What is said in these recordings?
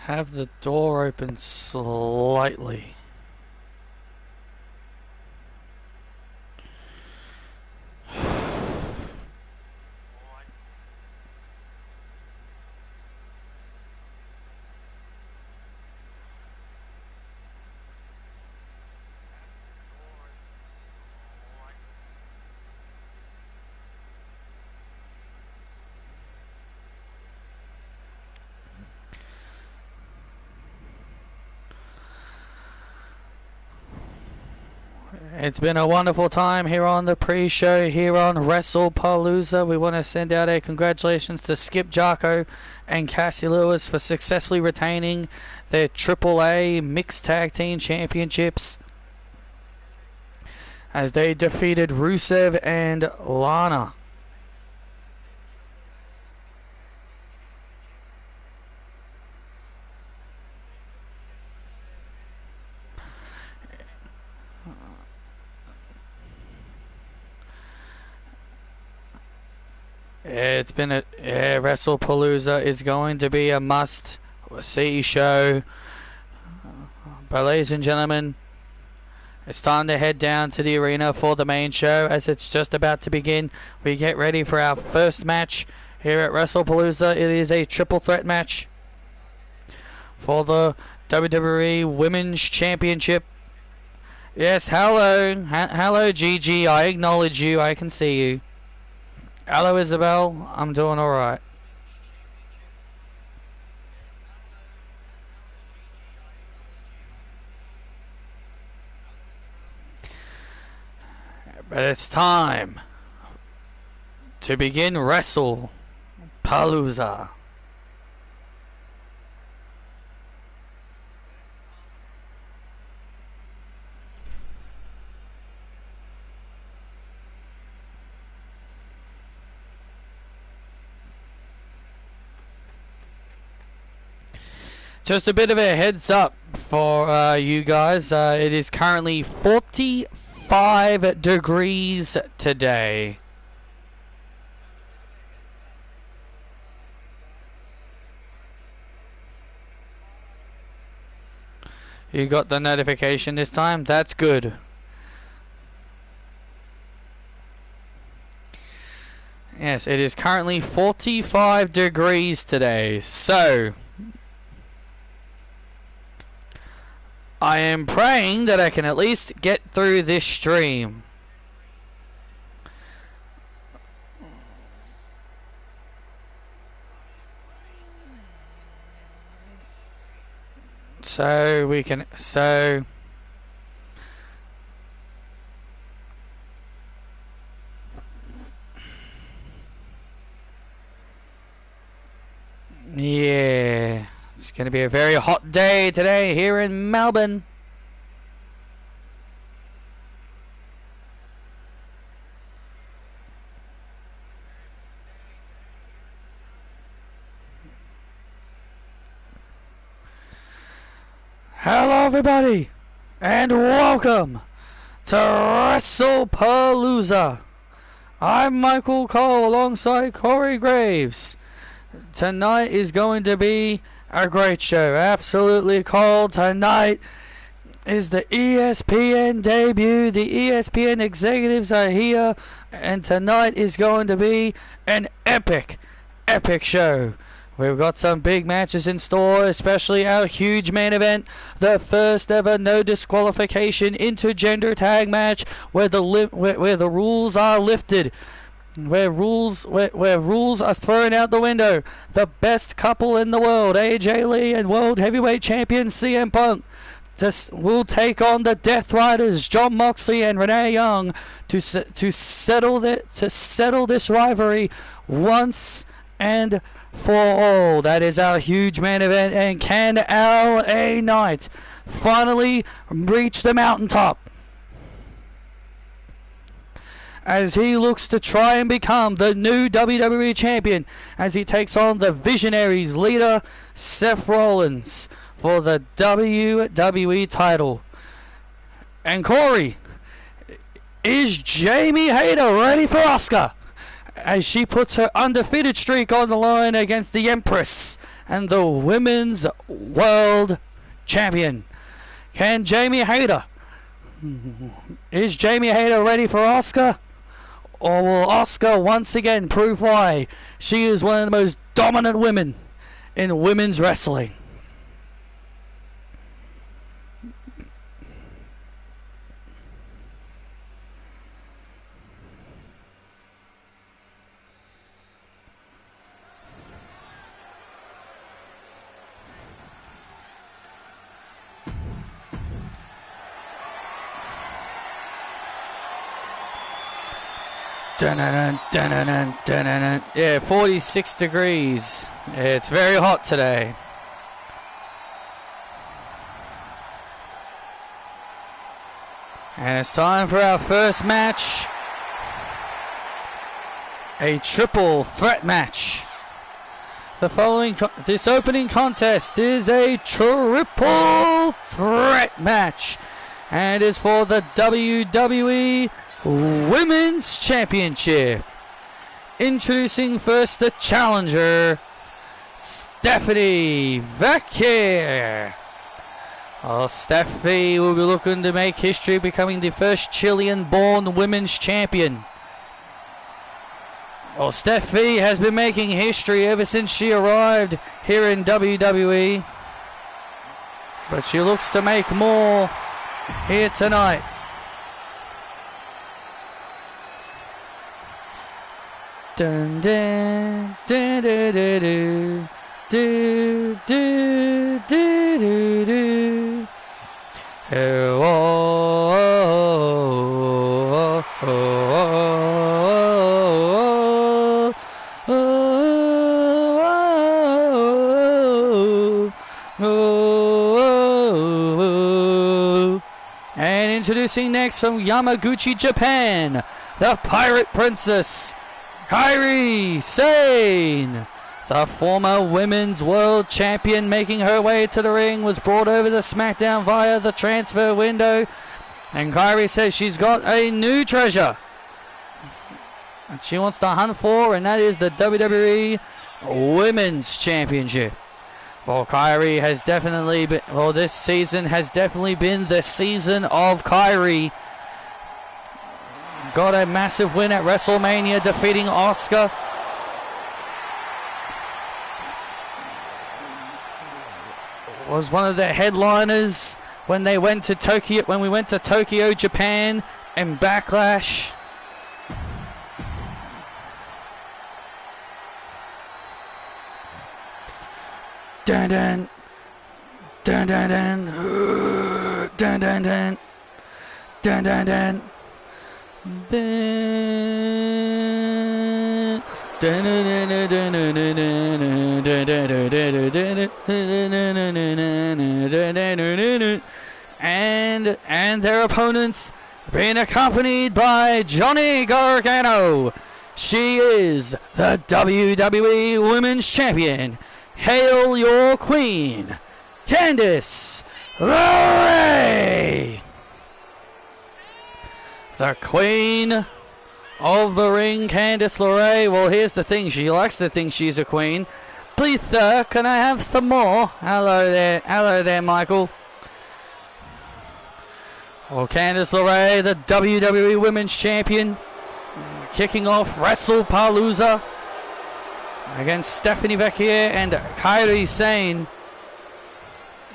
Have the door open slightly. It's been a wonderful time here on the pre-show here on Wrestlepalooza. We want to send out a congratulations to Skip Jarko and Cassie Lewis for successfully retaining their AAA Mixed Tag Team Championships as they defeated Rusev and Lana. It's been a Wrestlepalooza is going to be a must-see show. But ladies and gentlemen, it's time to head down to the arena for the main show as it's just about to begin. We get ready for our first match here at Wrestlepalooza. It is a triple threat match for the WWE Women's Championship. Yes, hello. Hello, Gigi. I acknowledge you. I can see you. Hello, Isabel. I'm doing alright. But it's time to begin Wrestlepalooza. Just a bit of a heads up for you guys. It is currently 45 degrees today. You got the notification this time? That's good. Yes, it is currently 45 degrees today. So I am praying that I can at least get through this stream. So we can, yeah. It's going to be a very hot day today here in Melbourne. Hello everybody, and welcome to Wrestlepalooza. I'm Michael Cole alongside Corey Graves. Tonight is going to be a great show. Absolutely cold. Tonight is the ESPN debut. The ESPN executives are here, and tonight is going to be an epic show. We've got some big matches in store, especially our huge main event, the first ever no disqualification intergender tag match where the rules are lifted. Where rules are thrown out the window. The best couple in the world, AJ Lee and World Heavyweight Champion CM Punk, will take on the Death Riders, Jon Moxley and Renee Young, to settle this rivalry once and for all. That is our huge main event. And can LA Knight finally reach the mountaintop as he looks to try and become the new WWE champion, as he takes on the Visionaries leader Seth Rollins for the WWE title? And Corey, is Jamie Hayter ready for Asuka as she puts her undefeated streak on the line against the Empress and the Women's World Champion. Can Jamie Hayter? Is Jamie Hayter ready for Asuka? Or will Asuka once again prove why she is one of the most dominant women in women's wrestling? Dun-dun-dun, dun-dun-dun, dun-dun-dun. Yeah, 46 degrees. It's very hot today. And it's time for our first match. A triple threat match. This opening contest is a triple threat match. And is for the WWE Women's Championship. Introducing first the challenger, Stephanie Vacquier. Steffi will be looking to make history, becoming the first Chilean-born women's champion. Steffi has been making history ever since she arrived here in WWE. But she looks to make more here tonight. Dun dun dun dun dun dun dun dun dun dun. Oh, oh, oh, oh. And introducing next from Yamaguchi, Japan, the Pirate Princess, Kairi Sane. The former Women's World Champion, making her way to the ring, was brought over to SmackDown via the transfer window. And Kairi says she's got a new treasure and she wants to hunt for, and that is the WWE Women's Championship. Well, Kairi has definitely been, well, this season has definitely been the season of Kairi. Got a massive win at WrestleMania, defeating Asuka. Was one of the headliners when they went to Tokyo, when we went to Tokyo, Japan, and Backlash. Dun dun dun dun dun dun dun dun dun dun dun. And their opponents being accompanied by Johnny Gargano. She is the WWE Women's Champion. Hail your queen, Candice LeRae. The queen of the ring, Candice LeRae. Well, here's the thing. She likes to think she's a queen. Please, sir, can I have some more? Hello there, Michael. Well, Candice LeRae, the WWE Women's Champion, kicking off Wrestlepalooza against Stephanie Vacquier and Kairi Sane.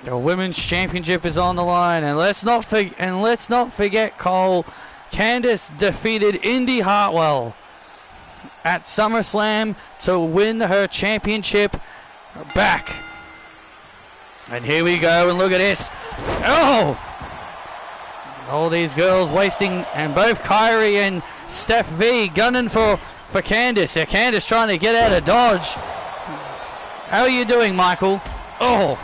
The Women's Championship is on the line, and let's not forget, Cole. Candice defeated Indy Hartwell at SummerSlam to win her championship back. And here we go, and look at this. Oh! All these girls wasting, and both Kairi and Steph V gunning for Candice. Yeah, Candice trying to get out of dodge. How are you doing, Michael? Oh!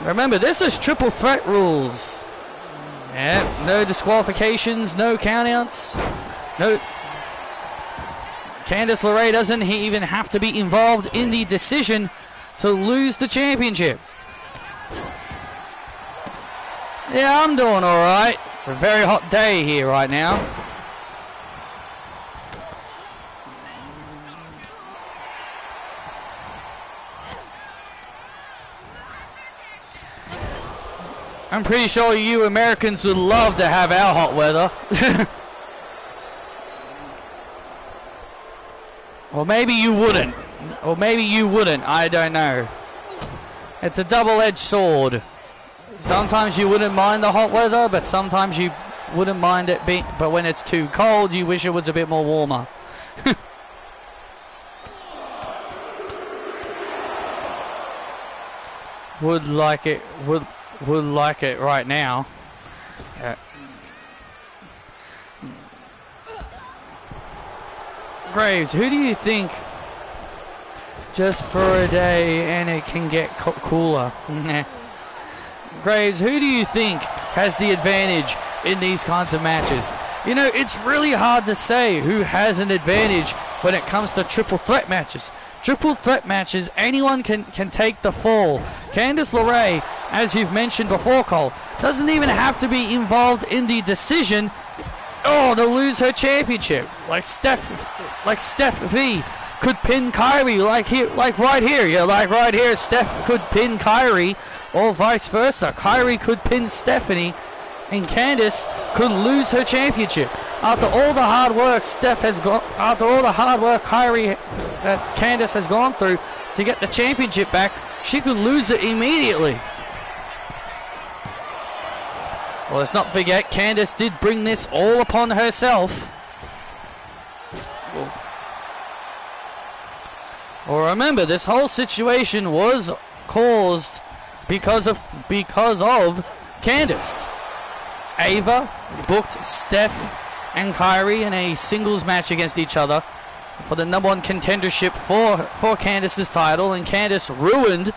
Remember, this is triple threat rules. Yeah, no disqualifications, no countouts, no. Candice LeRae doesn't even have to be involved in the decision to lose the championship. Yeah, I'm doing all right. It's a very hot day here right now. I'm pretty sure you Americans would love to have our hot weather. Or maybe you wouldn't. Or maybe you wouldn't. I don't know. It's a double-edged sword. Sometimes you wouldn't mind the hot weather, but sometimes you wouldn't mind it being... But when it's too cold, you wish it was a bit more warmer. Would like it right now. Graves, who do you think just for a day and it can get cooler? Graves, who do you think has the advantage in these kinds of matches? You know, it's really hard to say who has an advantage when it comes to triple threat matches. Triple threat matches, anyone can take the fall. Candice LeRae, as you've mentioned before, Cole, doesn't even have to be involved in the decision to lose her championship. Like Steph V could pin Kyrie like right here. Yeah, like right here, Steph could pin Kyrie, or vice versa. Kyrie could pin Stephanie, and Candice could lose her championship. After all the hard work Kyrie that Candice has gone through to get the championship back, she could lose it immediately. Well, let's not forget, Candice did bring this all upon herself. Well, remember, this whole situation was caused because of Candice. Ava booked Steph and Kyrie in a singles match against each other for the #1 contendership for Candice's title, and Candice ruined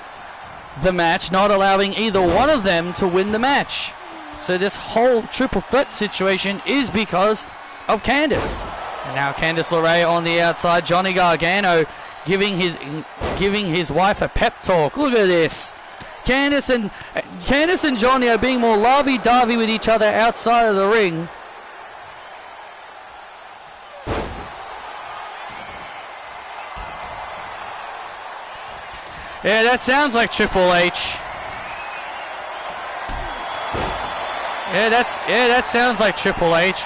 the match, not allowing either one of them to win the match. So this whole triple threat situation is because of Candice. And now Candice LeRae on the outside, Johnny Gargano giving his wife a pep talk. Look at this. Candice and Johnny are being more lovey-dovey with each other outside of the ring. Yeah, that sounds like Triple H. Yeah, that sounds like Triple H.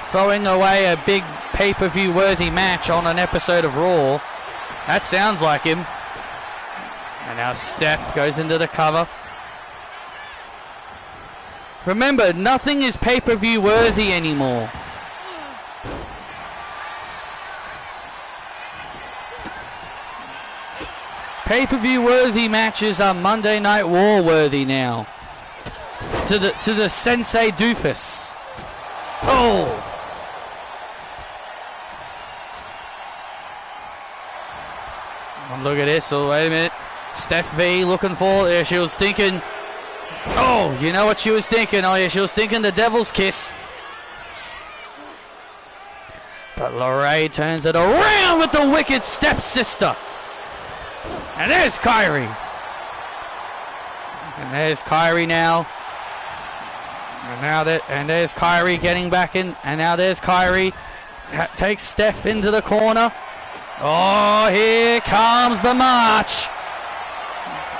Throwing away a big pay-per-view worthy match on an episode of Raw. That sounds like him. And now Steph goes into the cover. Remember, nothing is pay-per-view worthy anymore. Pay-per-view worthy matches are Monday Night War worthy now. To the Sensei Doofus. Oh! Look at this. Oh, wait a minute. Steph V looking for... Yeah, she was thinking... Oh, you know what she was thinking? Oh, yeah, she was thinking the Devil's Kiss. But LeRae turns it around with the wicked stepsister. And there's Kyrie. And there's Kyrie now. And there's Kyrie getting back in. And now there's Kyrie. Takes Steph into the corner. Oh, here comes the march.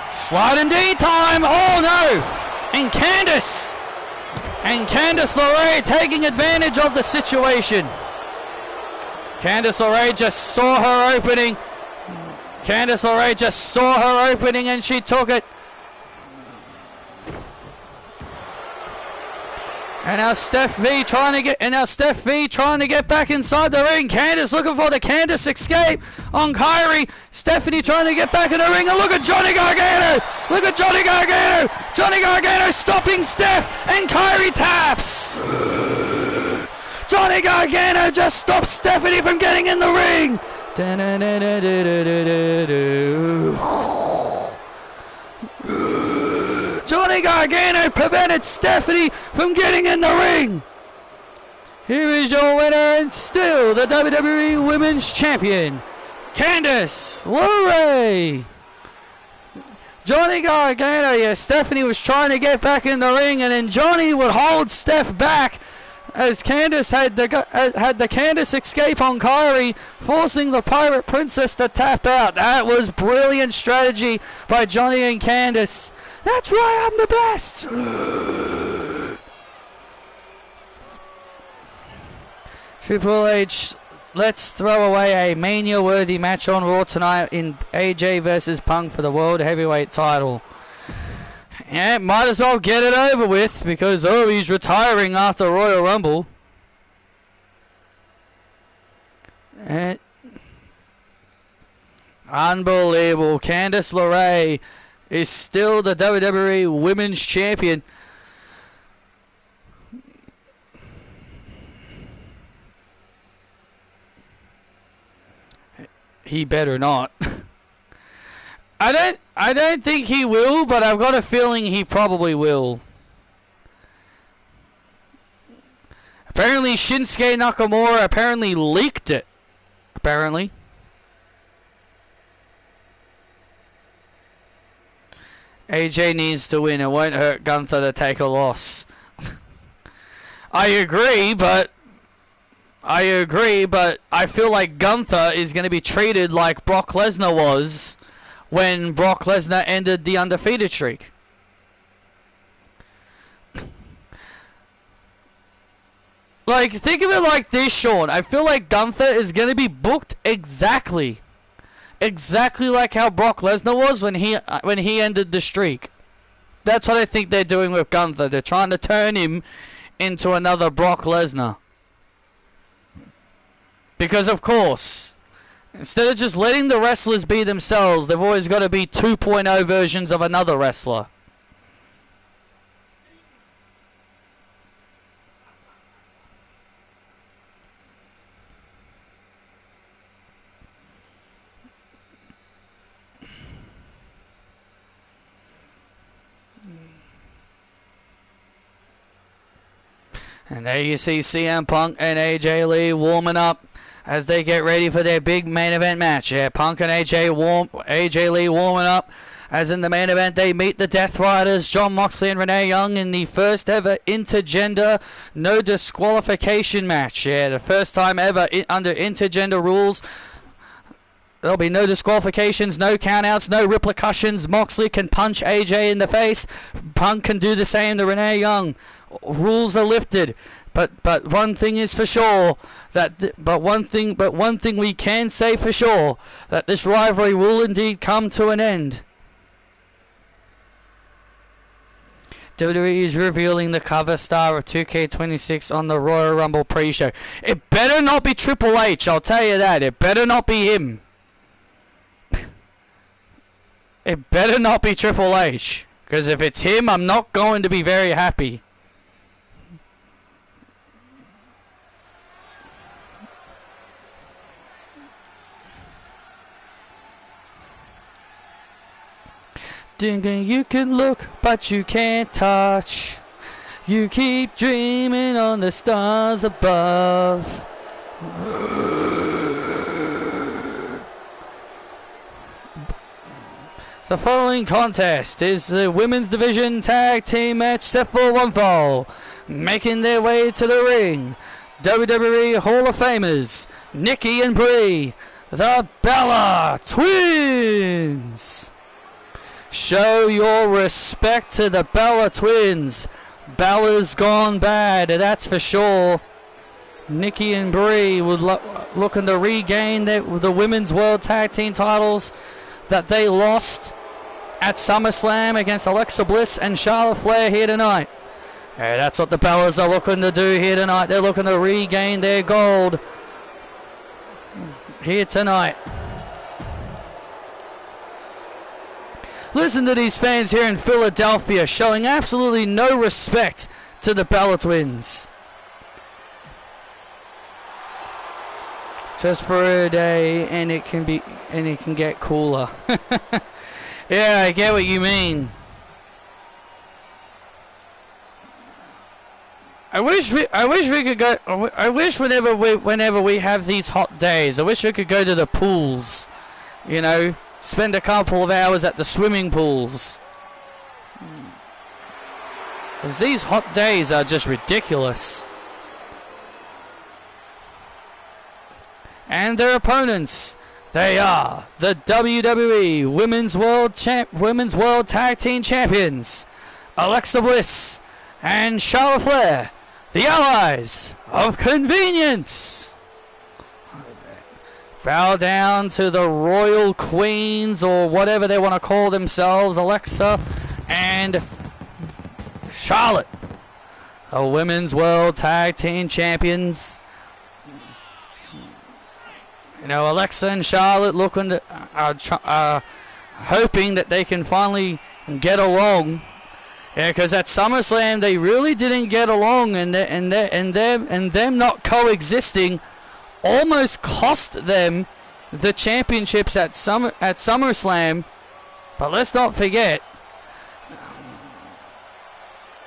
Slide and D time. Oh, no. And Candice LeRae taking advantage of the situation. Candice LeRae just saw her opening. And she took it. And now Steph V trying to get back inside the ring. Candice looking for the Candice escape on Kyrie. Stephanie trying to get back in the ring. And look at Johnny Gargano. Johnny Gargano stopping Steph, and Kyrie taps. Johnny Gargano just stops Stephanie from getting in the ring. Johnny Gargano prevented Stephanie from getting in the ring. Here is your winner and still the WWE Women's Champion, Candice LeRae. Johnny Gargano, yeah, Stephanie was trying to get back in the ring, and then Johnny would hold Steph back as Candice had the Candice escape on Kyrie, forcing the Pirate Princess to tap out. That was brilliant strategy by Johnny and Candice. That's right, I'm the best! Triple H, let's throw away a Mania-worthy match on Raw tonight in AJ versus Punk for the World Heavyweight title. Yeah, might as well get it over with because, oh, he's retiring after Royal Rumble. And unbelievable. Candice LeRae is still the WWE Women's Champion. He better not. I don't think he will, but I've got a feeling he probably will. Apparently Shinsuke Nakamura apparently leaked it. Apparently. AJ needs to win. It won't hurt Gunther to take a loss. I agree, but I feel like Gunther is going to be treated like Brock Lesnar was when Brock Lesnar ended the undefeated streak. Like, think of it like this, Sean. I feel like Gunther is going to be booked exactly like how Brock Lesnar was when he ended the streak. That's what I think they're doing with Gunther. They're trying to turn him into another Brock Lesnar. Because, of course, instead of just letting the wrestlers be themselves, they've always got to be 2.0 versions of another wrestler. And there you see CM Punk and AJ Lee warming up as they get ready for their big main event match. Yeah, Punk and AJ Lee warming up as in the main event they meet the Death Riders, Jon Moxley and Renee Young, in the first ever intergender no disqualification match. Yeah, the first time ever under intergender rules. There'll be no disqualifications, no countouts, no repercussions. Moxley can punch AJ in the face. Punk can do the same to Renee Young. Rules are lifted, but one thing is for sure one thing we can say for sure, that this rivalry will indeed come to an end. WWE is revealing the cover star of 2K26 on the Royal Rumble pre-show. It better not be Triple H, I'll tell you that. It better not be him. It better not be Triple H, because if it's him, I'm not going to be very happy. Thinking you can look, but you can't touch. You keep dreaming on the stars above. The following contest is the Women's Division Tag Team match set for one fall. Making their way to the ring, WWE Hall of Famers, Nikki and Brie, the Bella Twins. Show your respect to the Bella Twins. Bella's gone bad, that's for sure. Nikki and Brie would looking to regain the Women's World Tag Team titles that they lost at SummerSlam against Alexa Bliss and Charlotte Flair here tonight. Yeah, that's what the Bellas are looking to do here tonight. They're looking to regain their gold here tonight. Listen to these fans here in Philadelphia showing absolutely no respect to the Bella Twins. Just for a day, and it can get cooler. Yeah, I get what you mean. I wish we could go. I wish whenever we have these hot days, I wish we could go to the pools. You know, spend a couple of hours at the swimming pools. Because these hot days are just ridiculous. And their opponents, They are the WWE Women's World Tag Team Champions, Alexa Bliss and Charlotte Flair, the allies of convenience. Bow down to the Royal Queens, or whatever they want to call themselves, Alexa and Charlotte, the Women's World Tag Team Champions. You know, Alexa and Charlotte hoping that they can finally get along. Yeah, because at SummerSlam they really didn't get along, and them not coexisting almost cost them the championships at SummerSlam. But let's not forget,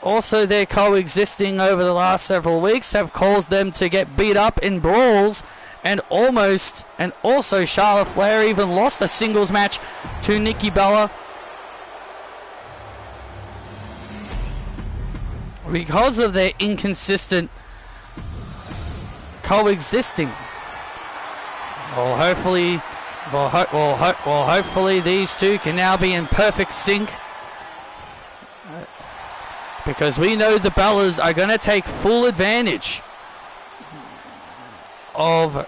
also their coexisting over the last several weeks have caused them to get beat up in brawls. And also Charlotte Flair even lost a singles match to Nikki Bella because of their inconsistent coexisting. Well, hopefully these two can now be in perfect sync, because we know the Bellas are going to take full advantage of.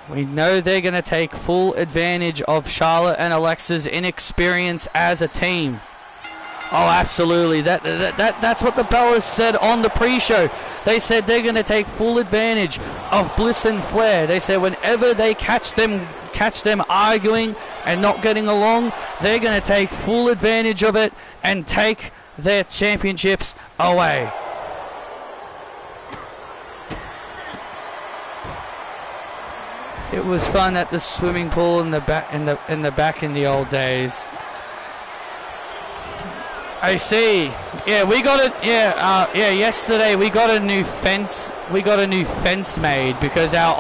We know they're going to take full advantage of Charlotte and Alexa's inexperience as a team. Oh, absolutely. That's what the Bellas said on the pre-show. They said they're going to take full advantage of Bliss and Flair. They said whenever they catch them arguing and not getting along, they're going to take full advantage of it and take their championships away. It was fun at the swimming pool in the back in the old days. I see. Yeah, we got it. Yeah, yesterday we got a new fence. We got a new fence made because our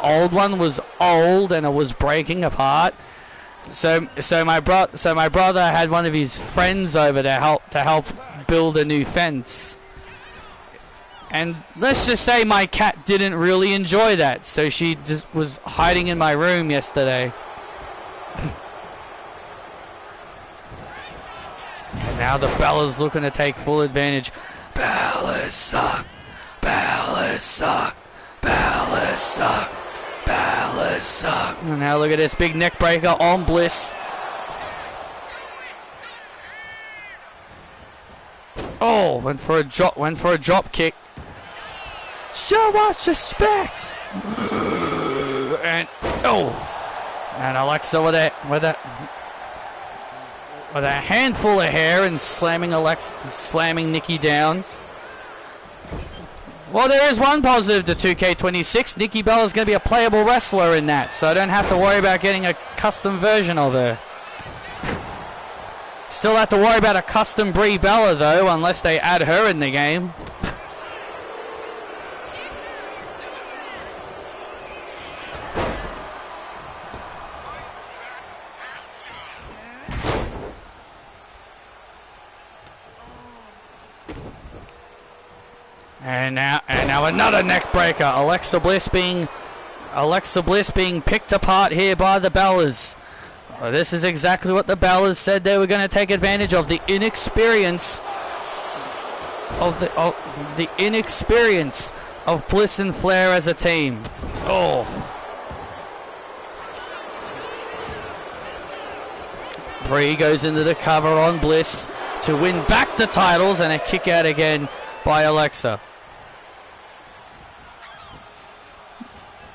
old one was old and it was breaking apart. So my brother had one of his friends over to help build a new fence. And let's just say my cat didn't really enjoy that, so she just was hiding in my room yesterday. And now the Bellas looking to take full advantage. Bellas suck. Bellas suck. Bellas suck. Bellas suck. And now look at this big neck breaker on Bliss. Oh, went for a drop kick. Show us respect. And Alexa with a handful of hair and slamming Nikki down. Well, there is one positive to 2K26. Nikki Bella is going to be a playable wrestler in that, so I don't have to worry about getting a custom version of her. Still have to worry about a custom Brie Bella though, unless they add her in the game. And now another neck breaker. Alexa Bliss being picked apart here by the Bellas. Well, this is exactly what the Bellas said they were going to take advantage of, the inexperience of Bliss and Flair as a team. Oh. Brie goes into the cover on Bliss to win back the titles, and a kick out again by Alexa.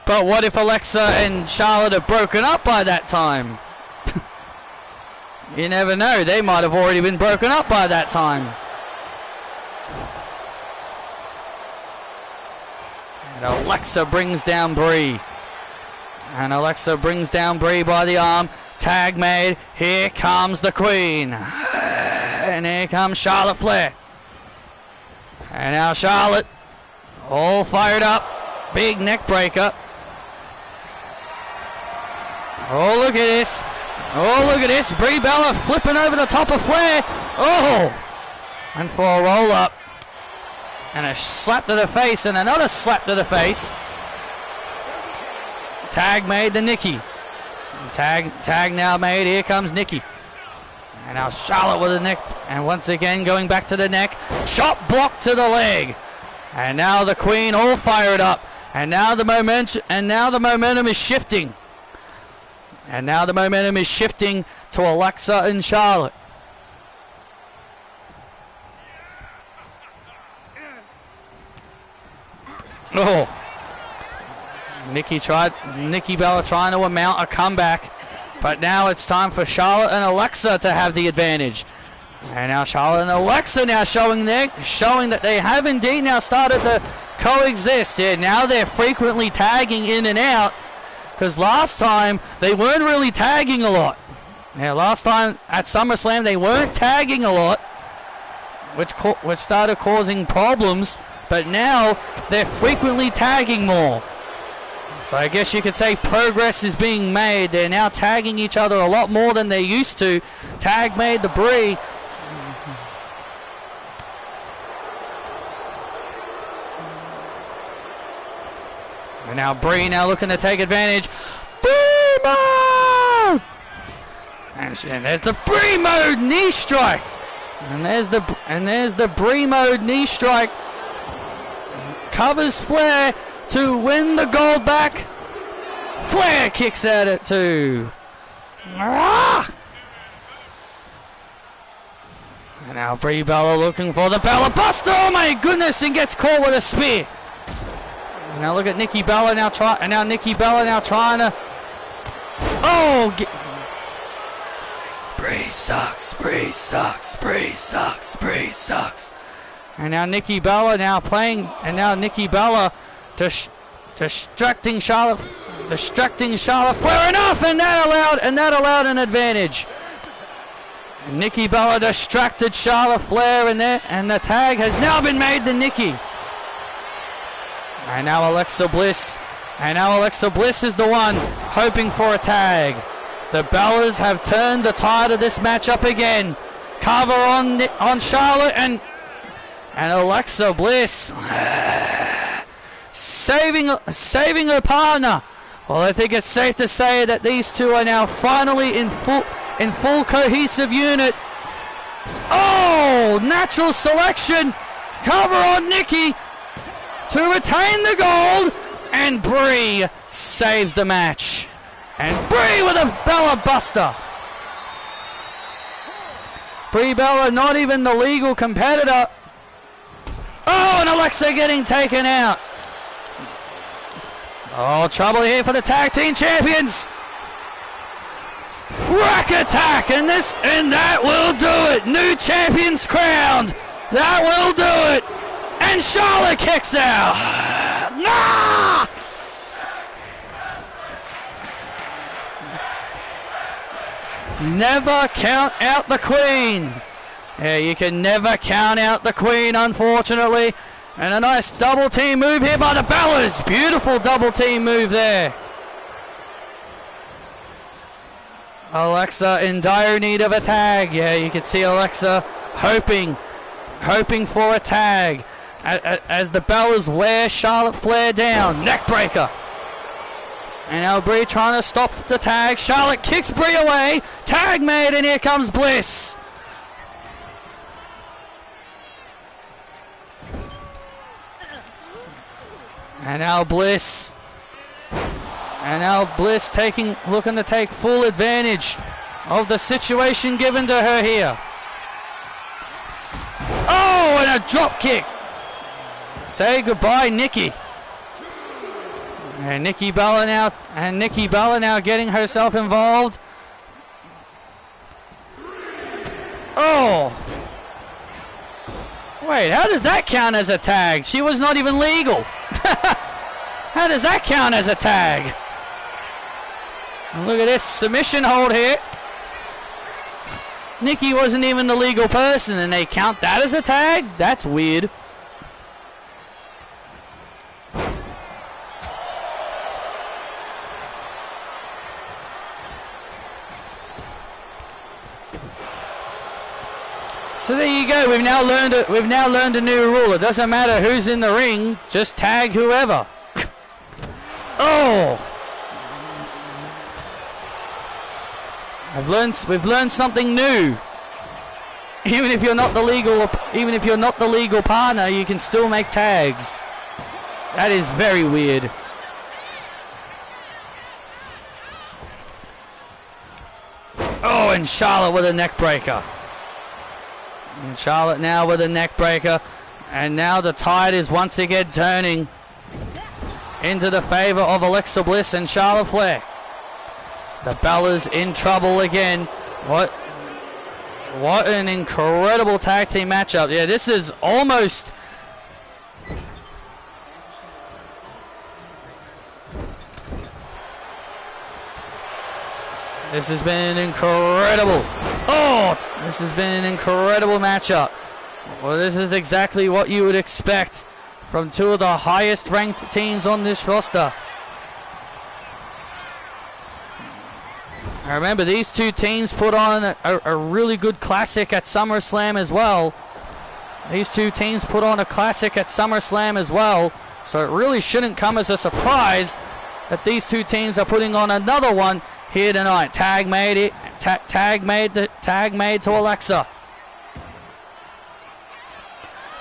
But what if Alexa and Charlotte are broken up by that time? You never know. They might have already been broken up by that time. And Alexa brings down Brie. And Alexa brings down Brie by the arm. Tag made. Here comes the Queen. And here comes Charlotte Flair. And now Charlotte, all fired up. Big neck breaker. Oh, look at this. Oh, look at this. Brie Bella flipping over the top of Flair. Oh! And for a roll up. And a slap to the face and another slap to the face. Tag made to Nikki. Tag now made. Here comes Nikki. And now Charlotte with the neck. And once again going back to the neck. Chop block to the leg. And now the Queen all fired up. And now the momentum is shifting. And now the momentum is shifting to Alexa and Charlotte. Oh. Nikki Bella trying to mount a comeback. But now it's time for Charlotte and Alexa to have the advantage. And now Charlotte and Alexa now showing that they have indeed now started to coexist. Yeah, now they're frequently tagging in and out. Because last time they weren't really tagging a lot. Yeah, last time at SummerSlam they weren't tagging a lot. Which started causing problems. But now they're frequently tagging more. So I guess you could say progress is being made. They're now tagging each other a lot more than they used to. Tag made the Brie. And now Brie now looking to take advantage. Brie mode! And there's the Brie mode knee strike. And there's the Brie mode knee strike. Covers Flair to win the gold back. Flair kicks at it too. And now Brie Bella looking for the Bella Buster. Oh my goodness, and gets caught with a spear. And now look at Nikki Bella now trying to. Oh, Brie sucks. Brie sucks. Brie sucks. Brie sucks. And now Nikki Bella now playing, and now Nikki Bella distracting Charlotte Flair enough, and that allowed an advantage. And Nikki Bella distracted Charlotte Flair, and the tag has now been made to Nikki. And now Alexa Bliss is the one hoping for a tag. The Bellas have turned the tide of this match up again. Cover on Charlotte and Alexa Bliss saving her partner. Well, I think it's safe to say that these two are now finally in full cohesive unit. Oh, natural selection. Cover on Nikki to retain the gold, and Brie saves the match. And Brie with a Bella Buster. Brie Bella, not even the legal competitor. Oh, and Alexa getting taken out. Oh, trouble here for the tag team champions. Rack attack, and that will do it. New champions crowned. That will do it. And Charlotte kicks out. Nah! Never count out the Queen. Yeah, you can never count out the Queen, unfortunately. And a nice double team move here by the Bellas. Beautiful double team move there. Alexa in dire need of a tag. Yeah, you can see Alexa hoping for a tag. As the Bellas wear Charlotte Flair down. Neckbreaker. And now Brie trying to stop the tag. Charlotte kicks Brie away. Tag made, and here comes Bliss. And now Bliss. Looking to take full advantage of the situation given to her here. Oh, and a drop kick. Say goodbye, Nikki. And Nikki Bella now getting herself involved. Oh. Wait, how does that count as a tag? She was not even legal. How does that count as a tag? And look at this submission hold here. Nikki wasn't even the legal person, and they count that as a tag? That's weird. So there you go. We've now learned a new rule. It doesn't matter who's in the ring, just tag whoever. Oh, We've learned something new. Even if you're not the legal partner, you can still make tags. That is very weird. Oh, and Charlotte with a neck breaker. And Charlotte now with a neck breaker. And now the tide is once again turning into the favor of Alexa Bliss and Charlotte Flair. The Bellas in trouble again. What an incredible tag team matchup. Yeah, this is almost... This has been incredible. Oh, this has been an incredible matchup. Well, this is exactly what you would expect from two of the highest ranked teams on this roster. I remember these two teams put on a really good classic at SummerSlam as well. These two teams put on a classic at SummerSlam as well. So it really shouldn't come as a surprise that these two teams are putting on another one here tonight. Tag made to Alexa.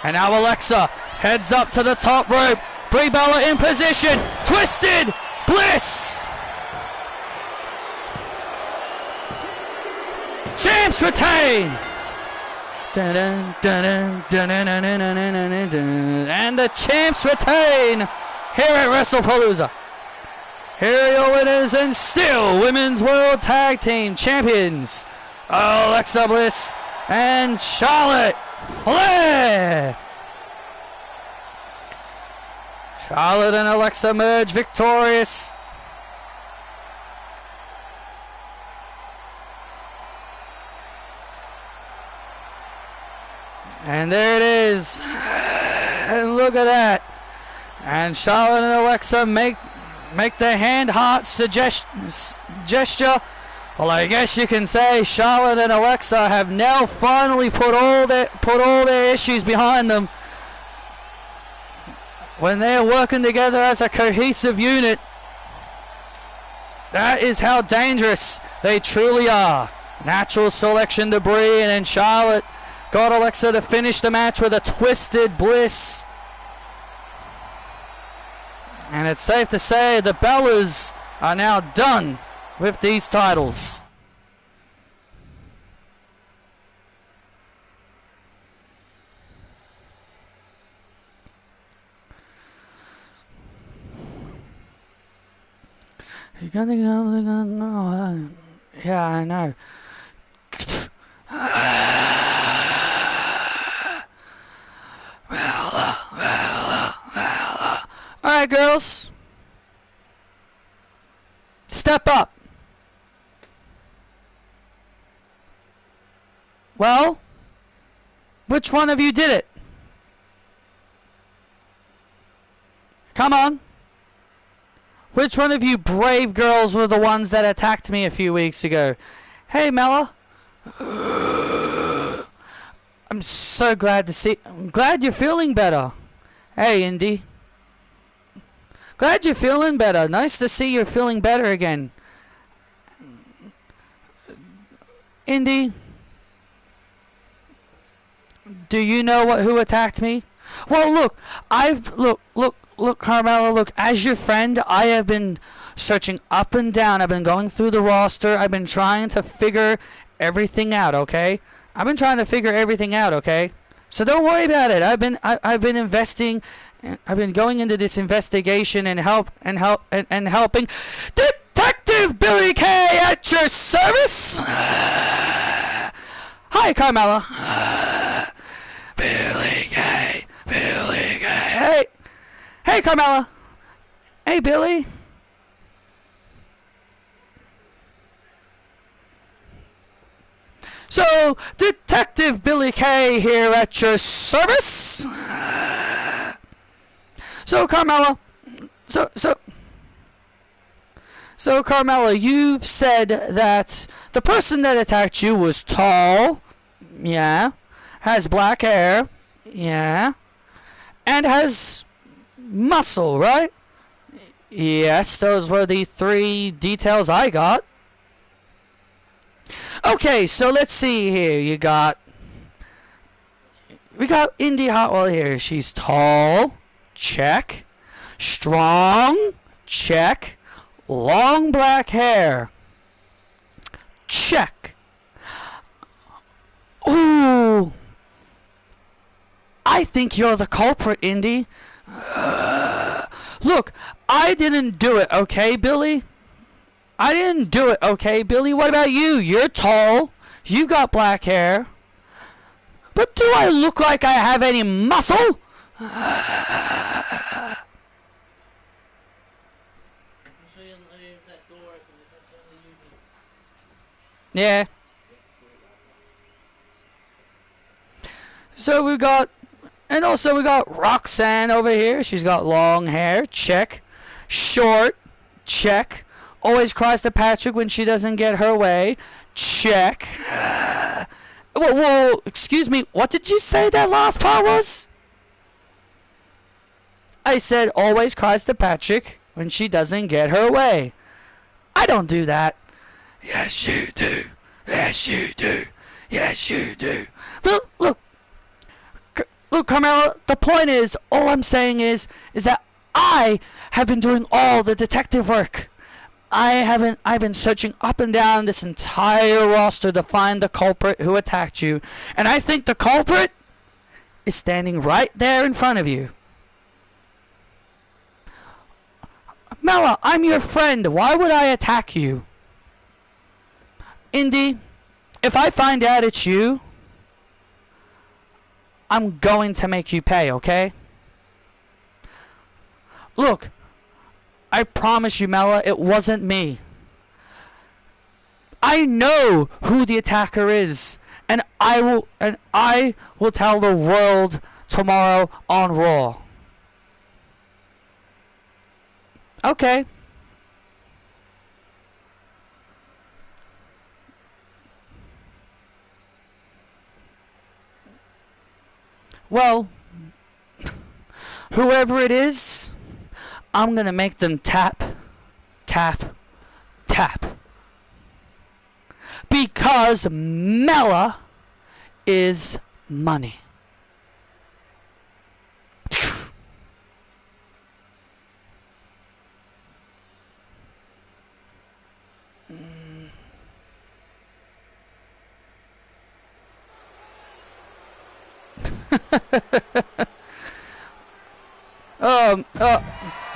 And now Alexa heads up to the top rope. Brie Bella in position. Twisted Bliss. Champs retain. And the champs retain here at Wrestlepalooza. Here are your winners and still Women's World Tag Team Champions, Alexa Bliss and Charlotte Flair. Charlotte and Alexa merge victorious. And there it is. And look at that. And Charlotte and Alexa make the hand heart gesture. Well, I guess you can say Charlotte and Alexa have now finally put all their issues behind them. When they're working together as a cohesive unit, that is how dangerous they truly are. Natural selection to Brie, and then Charlotte got Alexa to finish the match with a twisted Bliss. And it's safe to say the Bellas are now done with these titles. You're gonna go. Yeah, I know. Alright, girls. Step up. Well, which one of you did it? Come on. Which one of you brave girls were the ones that attacked me a few weeks ago? Hey, Mella. I'm so glad to see... I'm glad you're feeling better. Hey, Indy. Glad you're feeling better. Nice to see you're feeling better again. Indy. Do you know who attacked me? Well, look. Look, Carmella, look, as your friend, I have been searching up and down. I've been going through the roster. I've been trying to figure everything out, okay? I've been trying to figure everything out, okay? So don't worry about it. I've been investing. I've been going into this investigation and helping. Detective Billy Kay at your service. Hi, Carmella. Billy Kay. Hey, Carmella. Hey, Billy. So, Detective Billy Kay here at your service. So, Carmella. So, Carmella, you've said that the person that attacked you was tall. Yeah. Has black hair. Yeah. And has muscle, right? Yes, those were the 3 details I got. Okay, so let's see here. We got Indy Hartwell here. She's tall, check. Strong, check. Long black hair, check. Ooh, I think you're the culprit, Indy. Look, I didn't do it, okay, Billy? I didn't do it, okay, Billy? What about you? You're tall. You got black hair. But do I look like I have any muscle? Yeah. So we got, and also we got Roxanne over here. She's got long hair, check. Short, check. Always cries to Patrick when she doesn't get her way, check. Whoa, excuse me, what did you say that last part was? I said always cries to Patrick when she doesn't get her way. I don't do that. Yes, you do. Yes, you do. Yes, you do. Look, Carmella, the point is, all I'm saying is that I have been doing all the detective work. I've been searching up and down this entire roster to find the culprit who attacked you. And I think the culprit is standing right there in front of you. Mela, I'm your friend. Why would I attack you? Indy, if I find out it's you, I'm going to make you pay, okay? Look, I promise you, Mela, it wasn't me. I know who the attacker is, and I will tell the world tomorrow on Raw. Okay. Well, whoever it is, I'm gonna make them tap, tap, tap. Because Mela is money.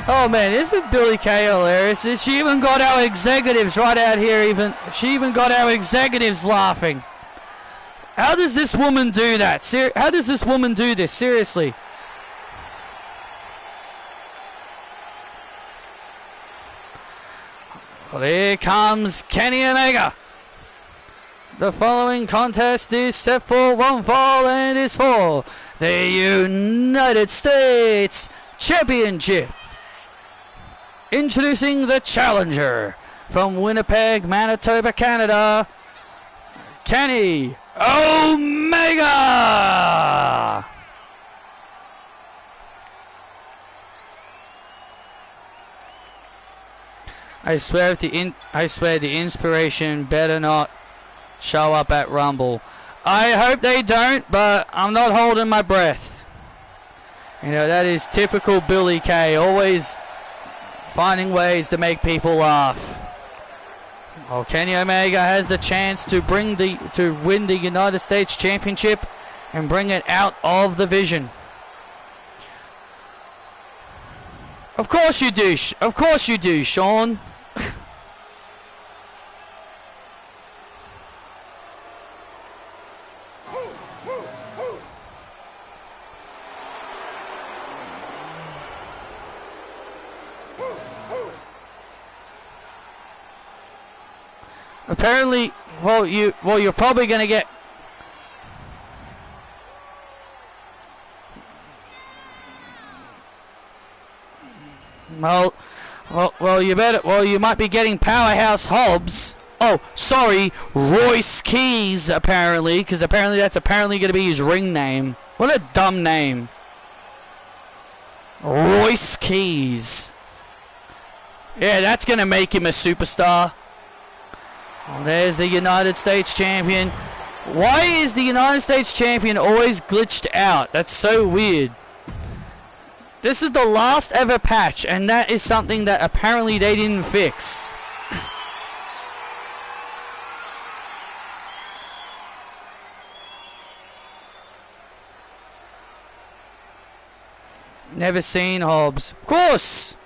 Oh man, isn't Billy Kay hilarious? She even got our executives right out here. She even got our executives laughing. How does this woman do that? How does this woman do this? Seriously. Well, here comes Kenny Omega. The following contest is set for one fall and is for the United States Championship. Introducing the challenger from Winnipeg, Manitoba, Canada, Kenny Omega. I swear the inspiration better not show up at Rumble. I hope they don't, but I'm not holding my breath. You know, that is typical Billy Kay, always finding ways to make people laugh. Well, Kenny Omega has the chance to win the United States Championship and bring it out of the Vision. Of course you do. Of course you do, Sean. Apparently, you're probably gonna get. You might be getting Powerhouse Hobbs. Oh, sorry, Royce Keys. Apparently, because that's going to be his ring name. What a dumb name. Royce Keys. Yeah, that's gonna make him a superstar. And there's the United States Champion. Why is the United States Champion always glitched out? That's so weird. This is the last ever patch, and that is something that apparently they didn't fix. Never seen Hobbs. Of course!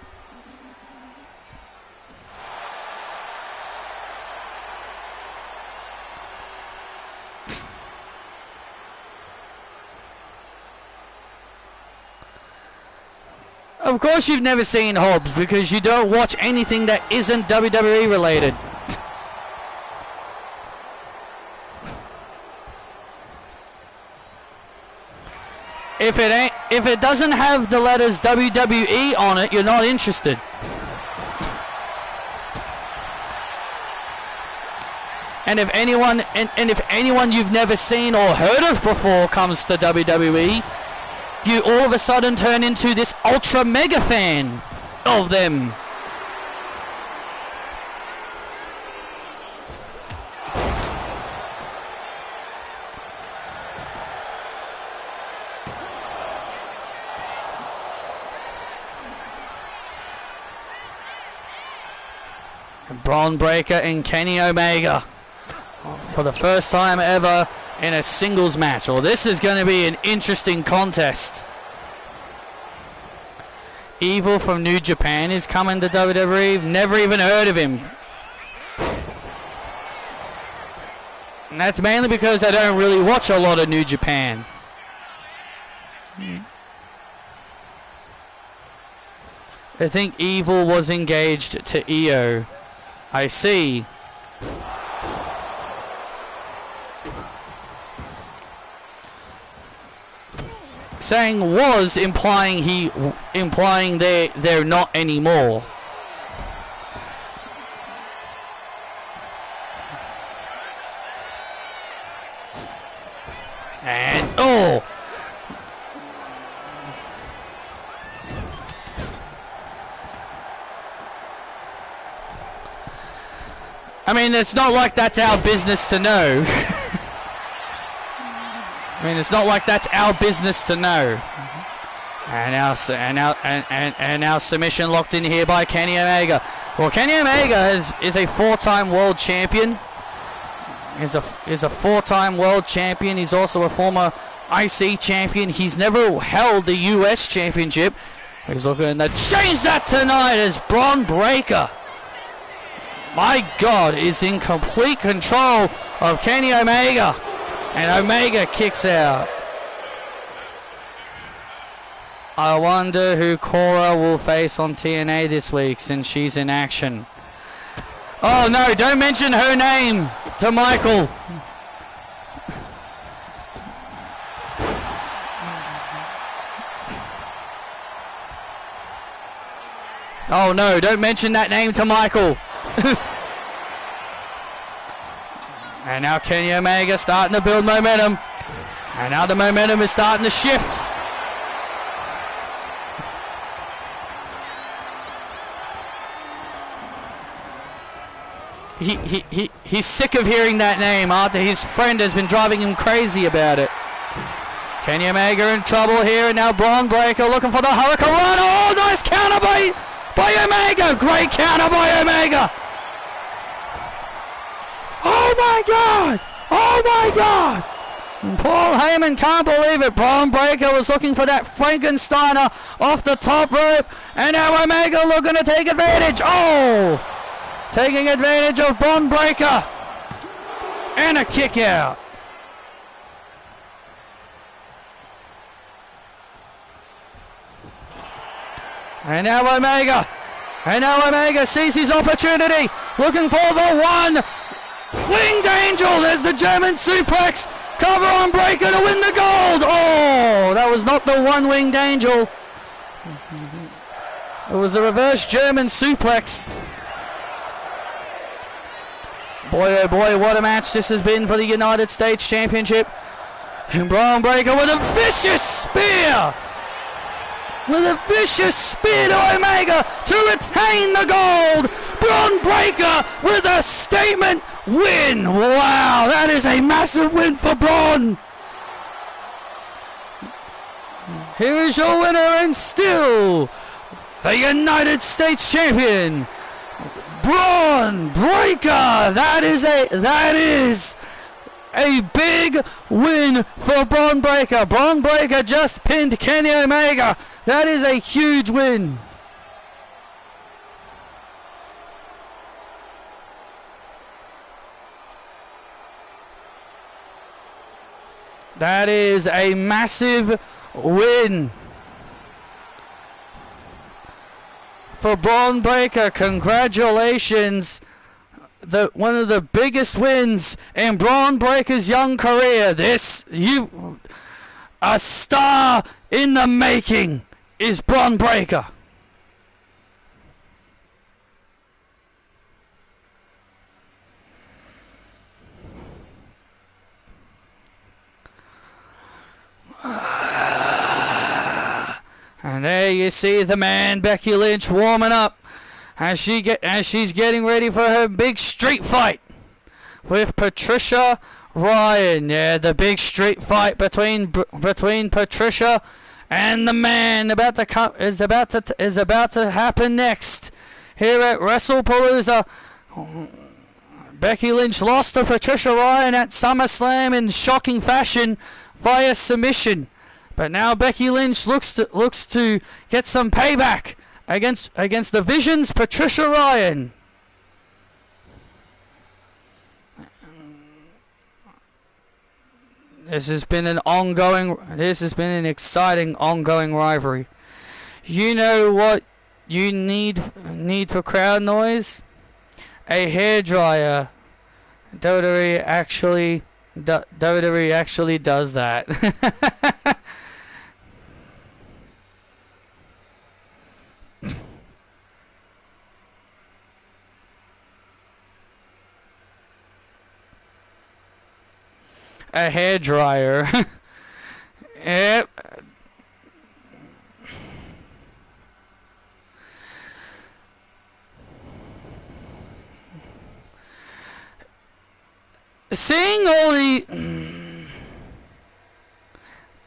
Of course you've never seen Hobbs, because you don't watch anything that isn't WWE related. If it doesn't have the letters WWE on it, you're not interested. And if anyone you've never seen or heard of before comes to WWE, you all of a sudden turn into this ultra mega fan of them. Braun Breaker and Kenny Omega for the first time ever in a singles match. Well, this is going to be an interesting contest. Evil from New Japan is coming to WWE. Never even heard of him. And that's mainly because I don't really watch a lot of New Japan. I think Evil was engaged to Io. I see. Saying was implying they're not anymore. And oh, I mean, it's not like that's our business to know. I mean, it's not like that's our business to know. And our submission locked in here by Kenny Omega. Well, Kenny Omega is a four-time world champion. Is a four-time world champion. He's also a former IC champion. He's never held the US championship. He's looking to change that tonight as Braun Breaker, my God, is in complete control of Kenny Omega. And Omega kicks out. I wonder who Cora will face on TNA this week since she's in action. Oh no, don't mention her name to Michael. Oh no, don't mention that name to Michael. And now Kenny Omega starting to build momentum. And now the momentum is starting to shift. He's sick of hearing that name after his friend has been driving him crazy about it. Kenny Omega in trouble here, and now Braun Breaker looking for the Hurricane Run. Oh, nice counter by Omega. Great counter by Omega. Oh my God! Oh my God! And Paul Heyman can't believe it. Braun Breaker was looking for that Frankensteiner off the top rope, and now Omega looking to take advantage. Oh! Taking advantage of Braun Breaker. And a kick out. And now Omega sees his opportunity. Looking for the one. Winged Angel, there's the German suplex. Cover on Breaker to win the gold. Oh, that was not the one Winged Angel. It was a reverse German suplex. Boy, oh boy, what a match this has been for the United States Championship. And Braun Breaker with a vicious spear. With a vicious spear to Omega to retain the gold. Braun Braun Breaker with a statement win. Wow, that is a massive win for Braun. Here is your winner and still the United States Champion, Braun Breaker. That is a big win for Braun Breaker. Braun Breaker just pinned Kenny Omega. That is a huge win. That is a massive win for Braun Breaker. Congratulations. One of the biggest wins in Braun Breaker's young career. A star in the making is Braun Breaker. And there you see the man, Becky Lynch, warming up as she's getting ready for her big street fight with Patricia Ryan. Yeah, the big street fight between Patricia and the man is about to happen next here at Wrestlepalooza. Becky Lynch lost to Patricia Ryan at SummerSlam in shocking fashion via submission. But now Becky Lynch looks to get some payback against the Vision's Patricia Ryan. This has been an exciting ongoing rivalry. You know what you need for crowd noise? A hairdryer. WWE actually does that. A hairdryer. Yep. Seeing all the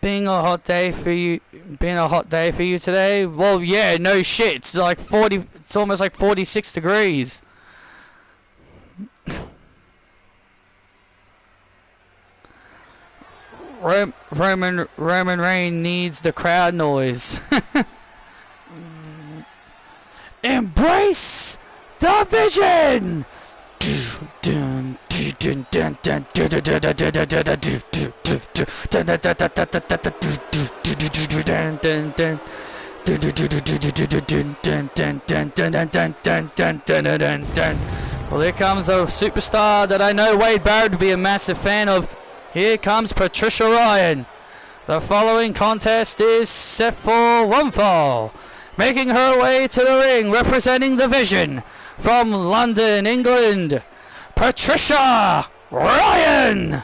being a hot day for you today. Well, yeah, no shit. It's like 40. It's almost like 46 degrees. Roman Reigns needs the crowd noise. Embrace the Vision. Well, here comes a superstar that I know Wade Barrett would be a massive fan of. Here comes Patricia Ryan. The following contest is set for one fall. Making her way to the ring, representing the Vision from London, England, Patricia Ryan.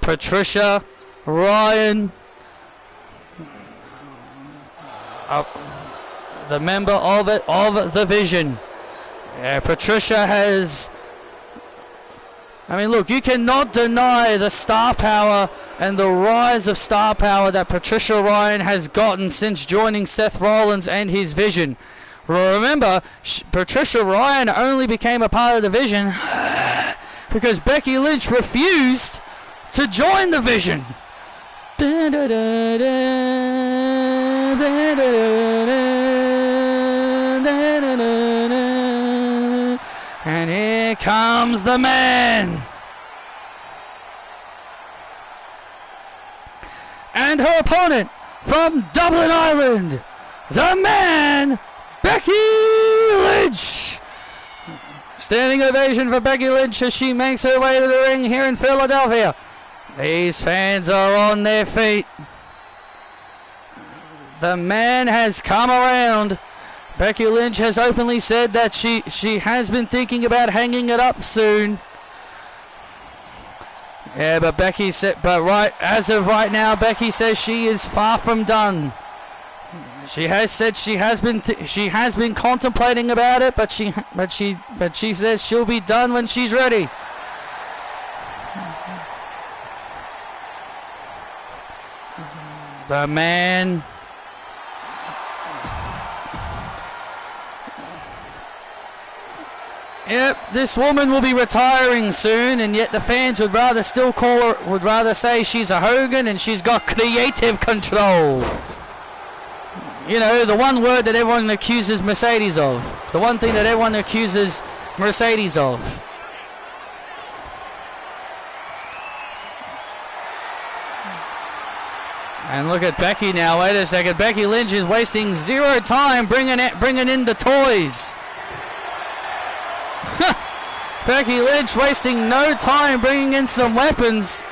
Patricia Ryan, the member of the Vision. Patricia has. I mean, look, you cannot deny the star power and the rise of star power that Patricia Ryan has gotten since joining Seth Rollins and his Vision. Remember, Patricia Ryan only became a part of the Vision because Becky Lynch refused to join the Vision. And here comes the man. And her opponent from Dublin, Ireland, the man, Becky Lynch. Standing ovation for Becky Lynch as she makes her way to the ring here in Philadelphia. These fans are on their feet. The man has come around. Becky Lynch has openly said that she has been thinking about hanging it up soon. Yeah, but as of right now, Becky says she is far from done. She has said she has been contemplating about it, but she says she'll be done when she's ready. The man. Yep, this woman will be retiring soon, and yet the fans would rather still call her, would rather say she's a Hogan and she's got creative control. You know, the one word that everyone accuses Mercedes of. The one thing that everyone accuses Mercedes of. And look at Becky now. Wait a second. Becky Lynch is wasting zero time bringing in the toys. Becky Lynch wasting no time bringing in some weapons.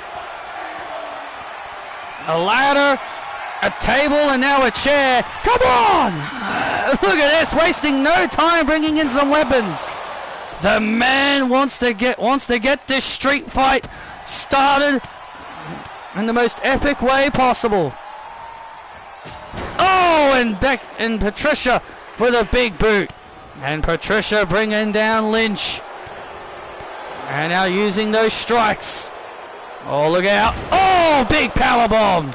A ladder, a table, and now a chair. Come on! Look at this, wasting no time bringing in some weapons. The man wants to get this street fight started in the most epic way possible. Oh, and Patricia with a big boot. And Patricia bringing down Lynch. And now using those strikes. Oh, look out. Oh, big power bomb.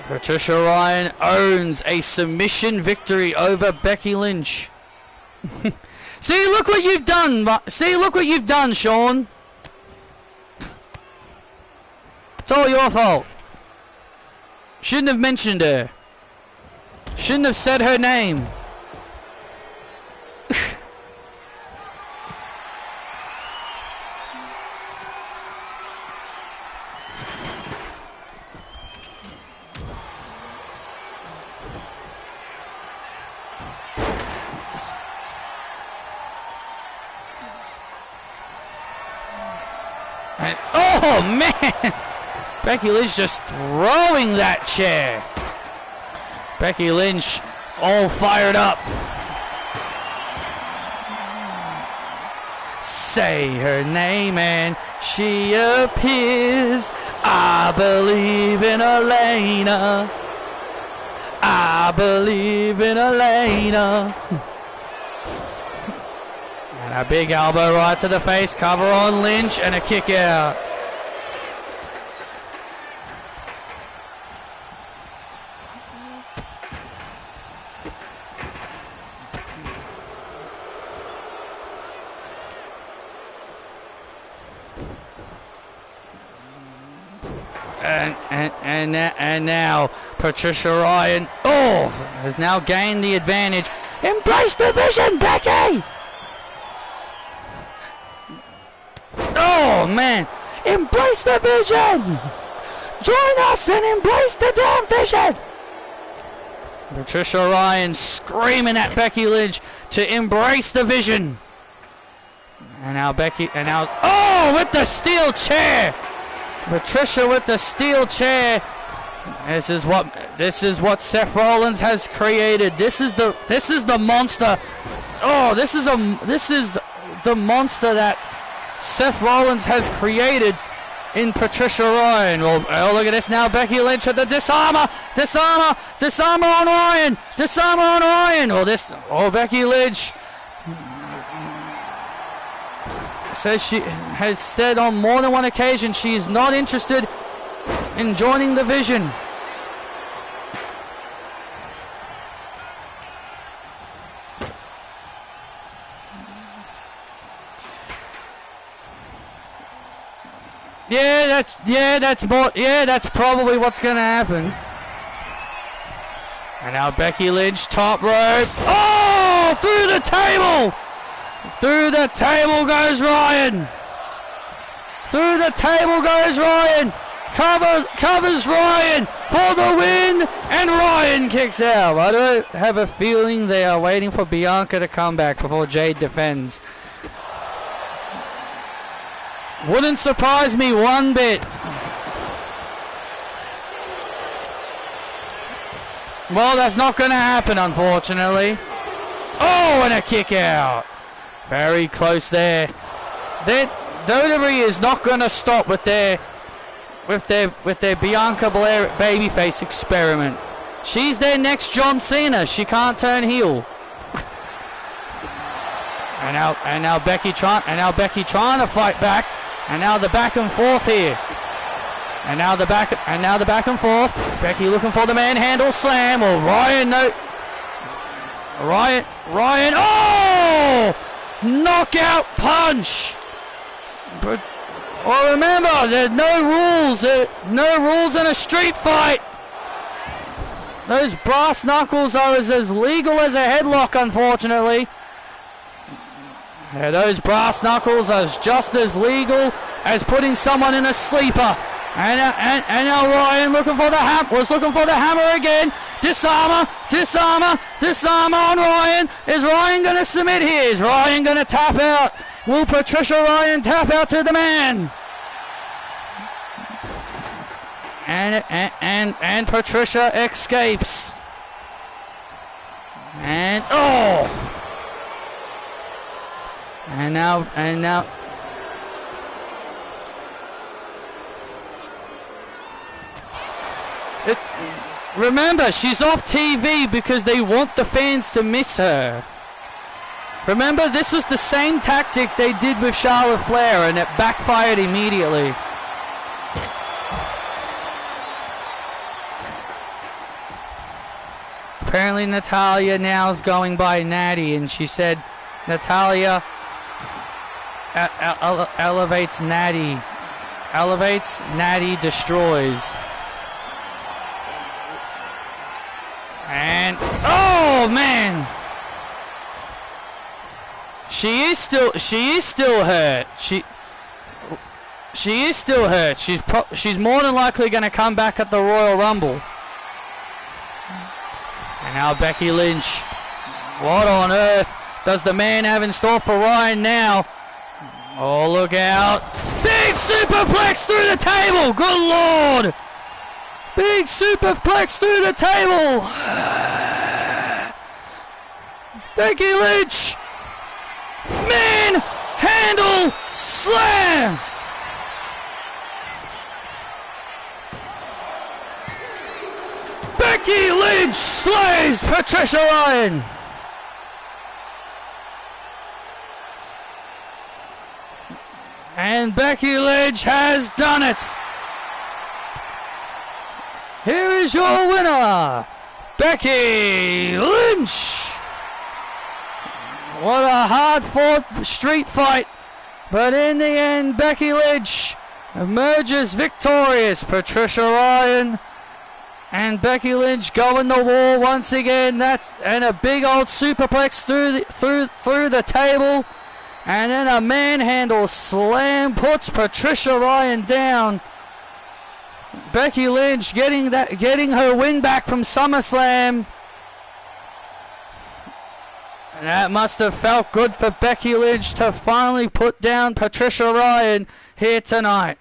Patricia Ryan owns a submission victory over Becky Lynch. See, look what you've done. See, look what you've done, Sean. It's all your fault. Shouldn't have mentioned her. Shouldn't have said her name. And, oh man! Becky Lynch just throwing that chair. Becky Lynch all fired up. Say her name and she appears. I believe in Elena. I believe in Elena. And a big elbow right to the face, cover on Lynch, and a kick out. And now Patricia Ryan has now gained the advantage. Embrace the vision, Becky! Oh man, embrace the vision! Join us and embrace the damn vision! Patricia Ryan screaming at Becky Lynch to embrace the vision. And now with the steel chair! Patricia with the steel chair. This is what Seth Rollins has created. This is the monster. Oh, this is the monster that Seth Rollins has created in Patricia Ryan. Well, look at this now. Becky Lynch with the disarmer on Ryan. Disarmer on Ryan. Becky Lynch says she has said on more than one occasion she is not interested in joining the Vision. That's probably what's gonna happen. And now Becky Lynch, top rope. Oh, through the table! Through the table goes Ryan. Through the table goes Ryan. Covers Ryan for the win, and Ryan kicks out. I don't have a feeling they are waiting for Bianca to come back before Jade defends. Wouldn't surprise me one bit. Well, that's not going to happen, unfortunately. Oh, and a kick out. Very close there. WWE is not going to stop with their with their Bianca Belair babyface experiment. She's their next John Cena. She can't turn heel. and now Becky trying to fight back. And now the back and forth here. And now the back and forth. Becky looking for the manhandle slam. Or Ryan, no. Ryan. Oh! Knockout punch. But remember, there's no rules. No rules in a street fight. Those brass knuckles are as legal as a headlock, unfortunately. Yeah, those brass knuckles are just as legal as putting someone in a sleeper. And now Ryan looking for the hammer again. Disarmer on Ryan. Is Ryan going to submit here? Is Ryan going to tap out? Will Patricia Ryan tap out to the man? And Patricia escapes. And oh! And now. Remember, she's off TV because they want the fans to miss her. Remember, this was the same tactic they did with Charlotte Flair, and it backfired immediately. Apparently Natalya now is going by Natty, and she said Natalya elevates Natty. Elevates, Natty destroys. And oh man, she is still hurt. She is still hurt. She's more than likely going to come back at the Royal Rumble. And now Becky Lynch. What on earth does the man have in store for Ryan now? Oh, look out! Big superplex through the table. Good Lord! Big superplex through the table. Becky Lynch. Manhandle slam. Becky Lynch slays Patricia Ryan. And Becky Lynch has done it. Here is your winner, Becky Lynch. What a hard-fought street fight. But in the end, Becky Lynch emerges victorious. Patricia Ryan and Becky Lynch going to war once again. And a big old superplex through the table. And then a manhandle slam puts Patricia Ryan down. Becky Lynch getting her win back from SummerSlam. And that must have felt good for Becky Lynch to finally put down Patricia Ryan here tonight.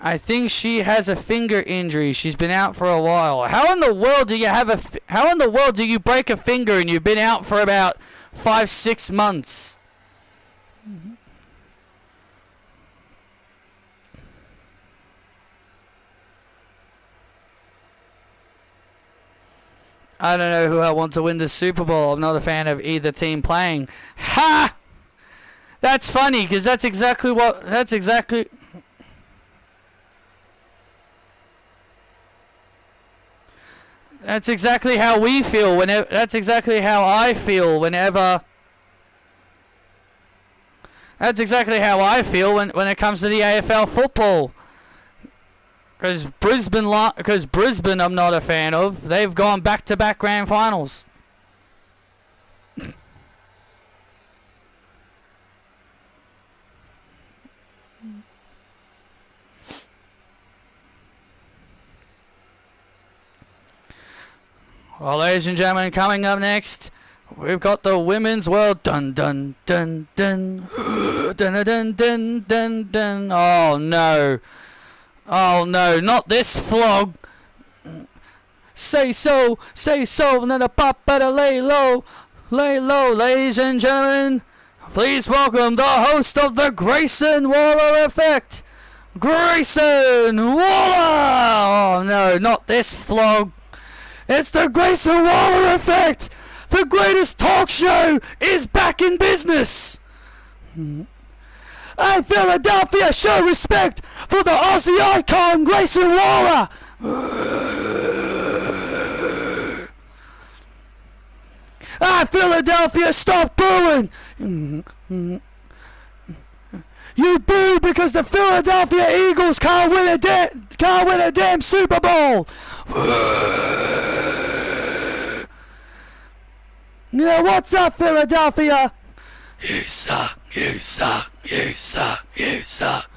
I think she has a finger injury. She's been out for a while. How in the world do you break a finger and you've been out for about 5-6 months? I don't know who I want to win the Super Bowl. I'm not a fan of either team playing. Ha! That's funny because that's exactly how we feel whenever. That's exactly how I feel whenever. That's exactly how I feel when it comes to the AFL football. Because Brisbane I'm not a fan of. They've gone back-to-back grand finals. Well, ladies and gentlemen, coming up next, we've got the Women's World. Dun dun dun dun. Dun dun dun dun dun. Oh no. Oh no, not this flog. Say so, and then a pop better lay low, ladies and gentlemen. Please welcome the host of the Grayson Waller Effect, Grayson Waller! Oh no, not this vlog. It's the Grayson Waller Effect! The greatest talk show is back in business! And Philadelphia, show respect for the Aussie icon, Grayson Waller! And Philadelphia, stop booing! You boo because the Philadelphia Eagles can't win a damn Super Bowl! You know, what's up, Philadelphia? You suck, you suck, you suck, you suck.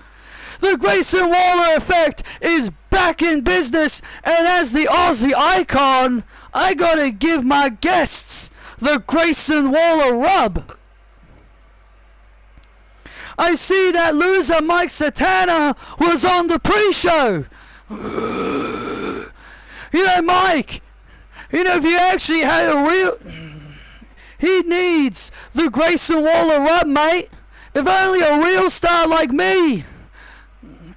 The Grayson Waller Effect is back in business, and as the Aussie icon, I gotta give my guests the Grayson Waller rub. I see that loser Mike Satana was on the pre-show. You know, Mike, you know, if you actually had a real... He needs the Grayson Waller rub, mate. If only a real star like me.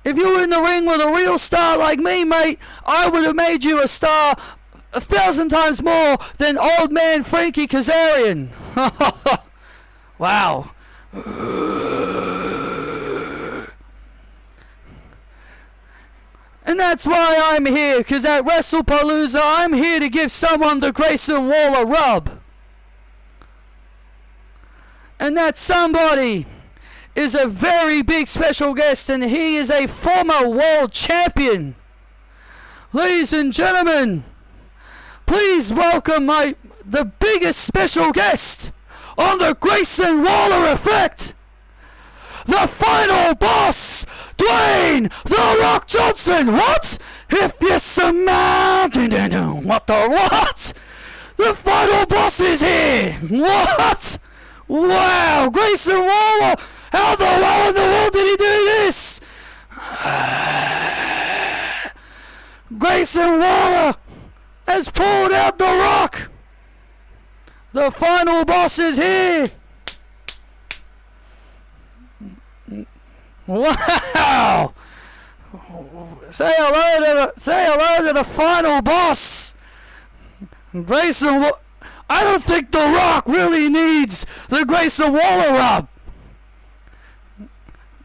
If you were in the ring with a real star like me, mate, I would have made you a star 1,000 times more than old man Frankie Kazarian. Wow. And that's why I'm here, because at Wrestlepalooza, I'm here to give someone the Grayson Waller rub. And that somebody is a very big special guest, and he is a former world champion. Ladies and gentlemen, please welcome the biggest special guest on the Grayson Waller Effect, the final boss, Dwayne "The Rock" Johnson. What? If you surmount, what the what? The final boss is here. What? Wow, Grayson Waller! How the hell in the world did he do this? Grayson Waller has pulled out The Rock. The final boss is here. Wow! Say hello to the final boss. Grayson Waller. I don't think The Rock really needs the Grayson Waller rub.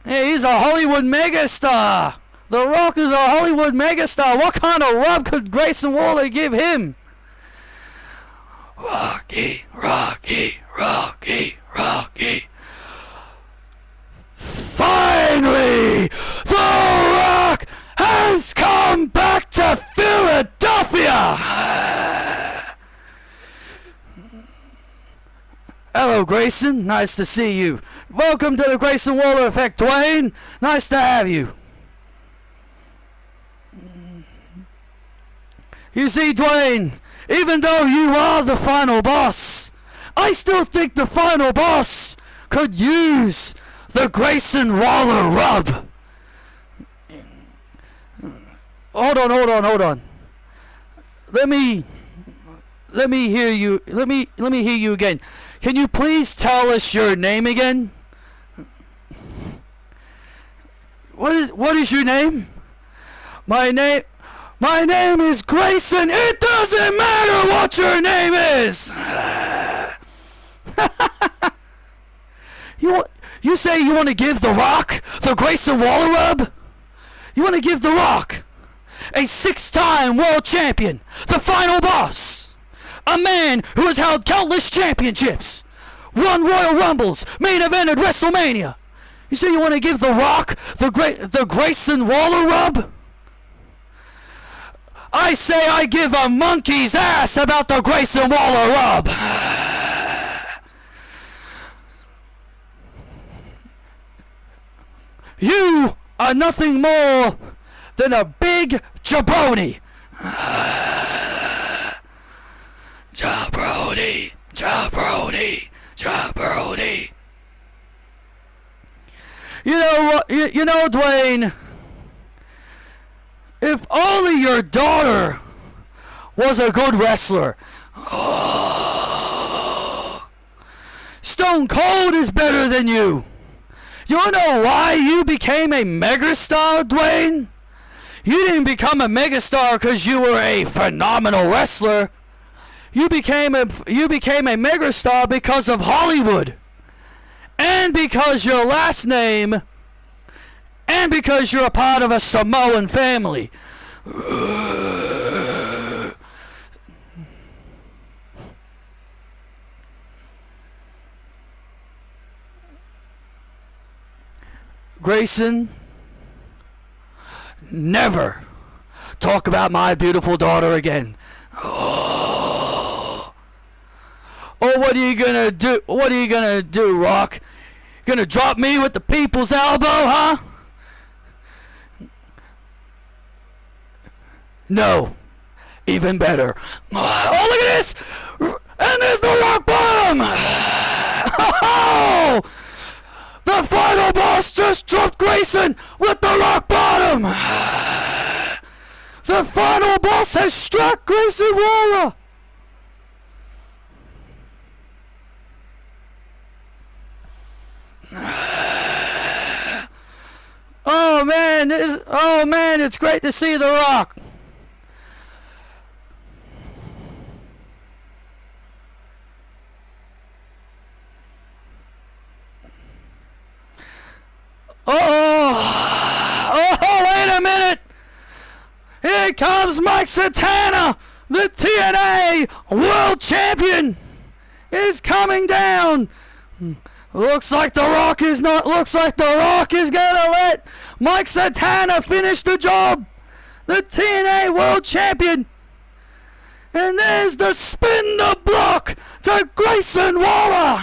Hey, he's a Hollywood megastar. The Rock is a Hollywood megastar. What kind of rub could Grayson Waller give him? Rocky, Rocky, Rocky, Rocky. Finally, The Rock has come back to Philadelphia. Hello, Grayson. Nice to see you. Welcome to the Grayson Waller Effect, Dwayne. Nice to have you. You see, Dwayne, even though you are the final boss, I still think the final boss could use the Grayson Waller rub. Hold on. Let me hear you. Let me hear you again. Can you please tell us your name again? What is your name? My name is Grayson. It doesn't matter what your name is. You say you want to give The Rock the Grayson Waller rub? You want to give The Rock, a 6-time world champion, the final boss, a man who has held countless championships, won Royal Rumbles, main evented WrestleMania. You say you want to give The Rock the Grayson Waller rub? I say I give a monkey's ass about the Grayson Waller rub. You are nothing more than a big jabroni. Jabroni, jabroni, jabroni. You know what? You know, Dwayne, if only your daughter was a good wrestler. Stone Cold is better than you. You wanna know why you became a megastar, Dwayne? You didn't become a megastar because you were a phenomenal wrestler. You became a megastar because of Hollywood. And because your last name, and because you're a part of a Samoan family. Grayson, never talk about my beautiful daughter again. Oh. Or what are you gonna do? What are you gonna do, Rock? Gonna drop me with the people's elbow, huh? No. Even better. Oh, look at this! And there's the rock bottom! Oh! The final boss just dropped Grayson with the rock bottom! The final boss has struck Grayson Waller! Oh man, it's great to see The Rock. Oh, wait a minute. Here comes Mike Satana, the TNA World Champion, is coming down. Looks like The Rock is gonna let Mike Satana finish the job. The TNA World Champion. And there's the spin the block to Grayson Waller.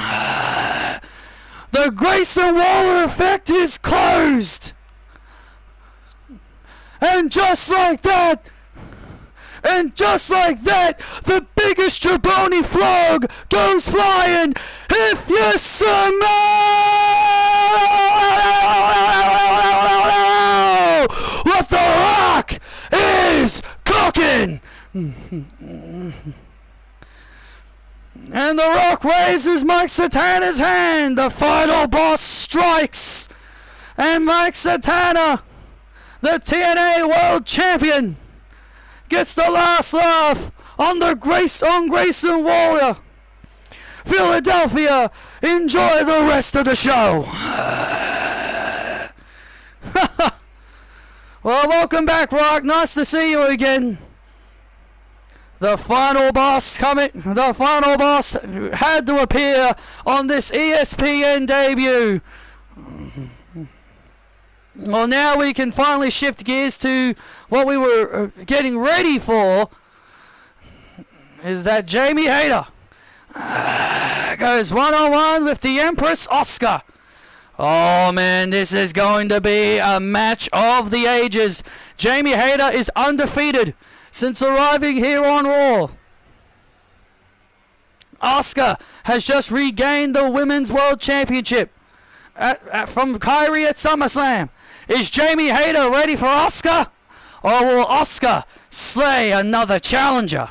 The Grayson Waller effect is closed. And just like that, the biggest jabroni flog goes flying. If you smell what The Rock is cooking. And The Rock raises Mike Satana's hand. The final boss strikes. And Mike Satana, the TNA World Champion, gets the last laugh on Grayson Waller. Philadelphia, enjoy the rest of the show. Well, welcome back, Rock. Nice to see you again. The final boss had to appear on this ESPN debut. Well, now we can finally shift gears to what we were getting ready for. Is that Jamie Hayter goes one-on-one with the Empress Asuka. Oh man, this is going to be a match of the ages. Jamie Hayter is undefeated since arriving here on Raw. Asuka has just regained the Women's World Championship from Kyrie at SummerSlam. Is Jamie Hayter ready for Asuka? Or will Asuka slay another challenger?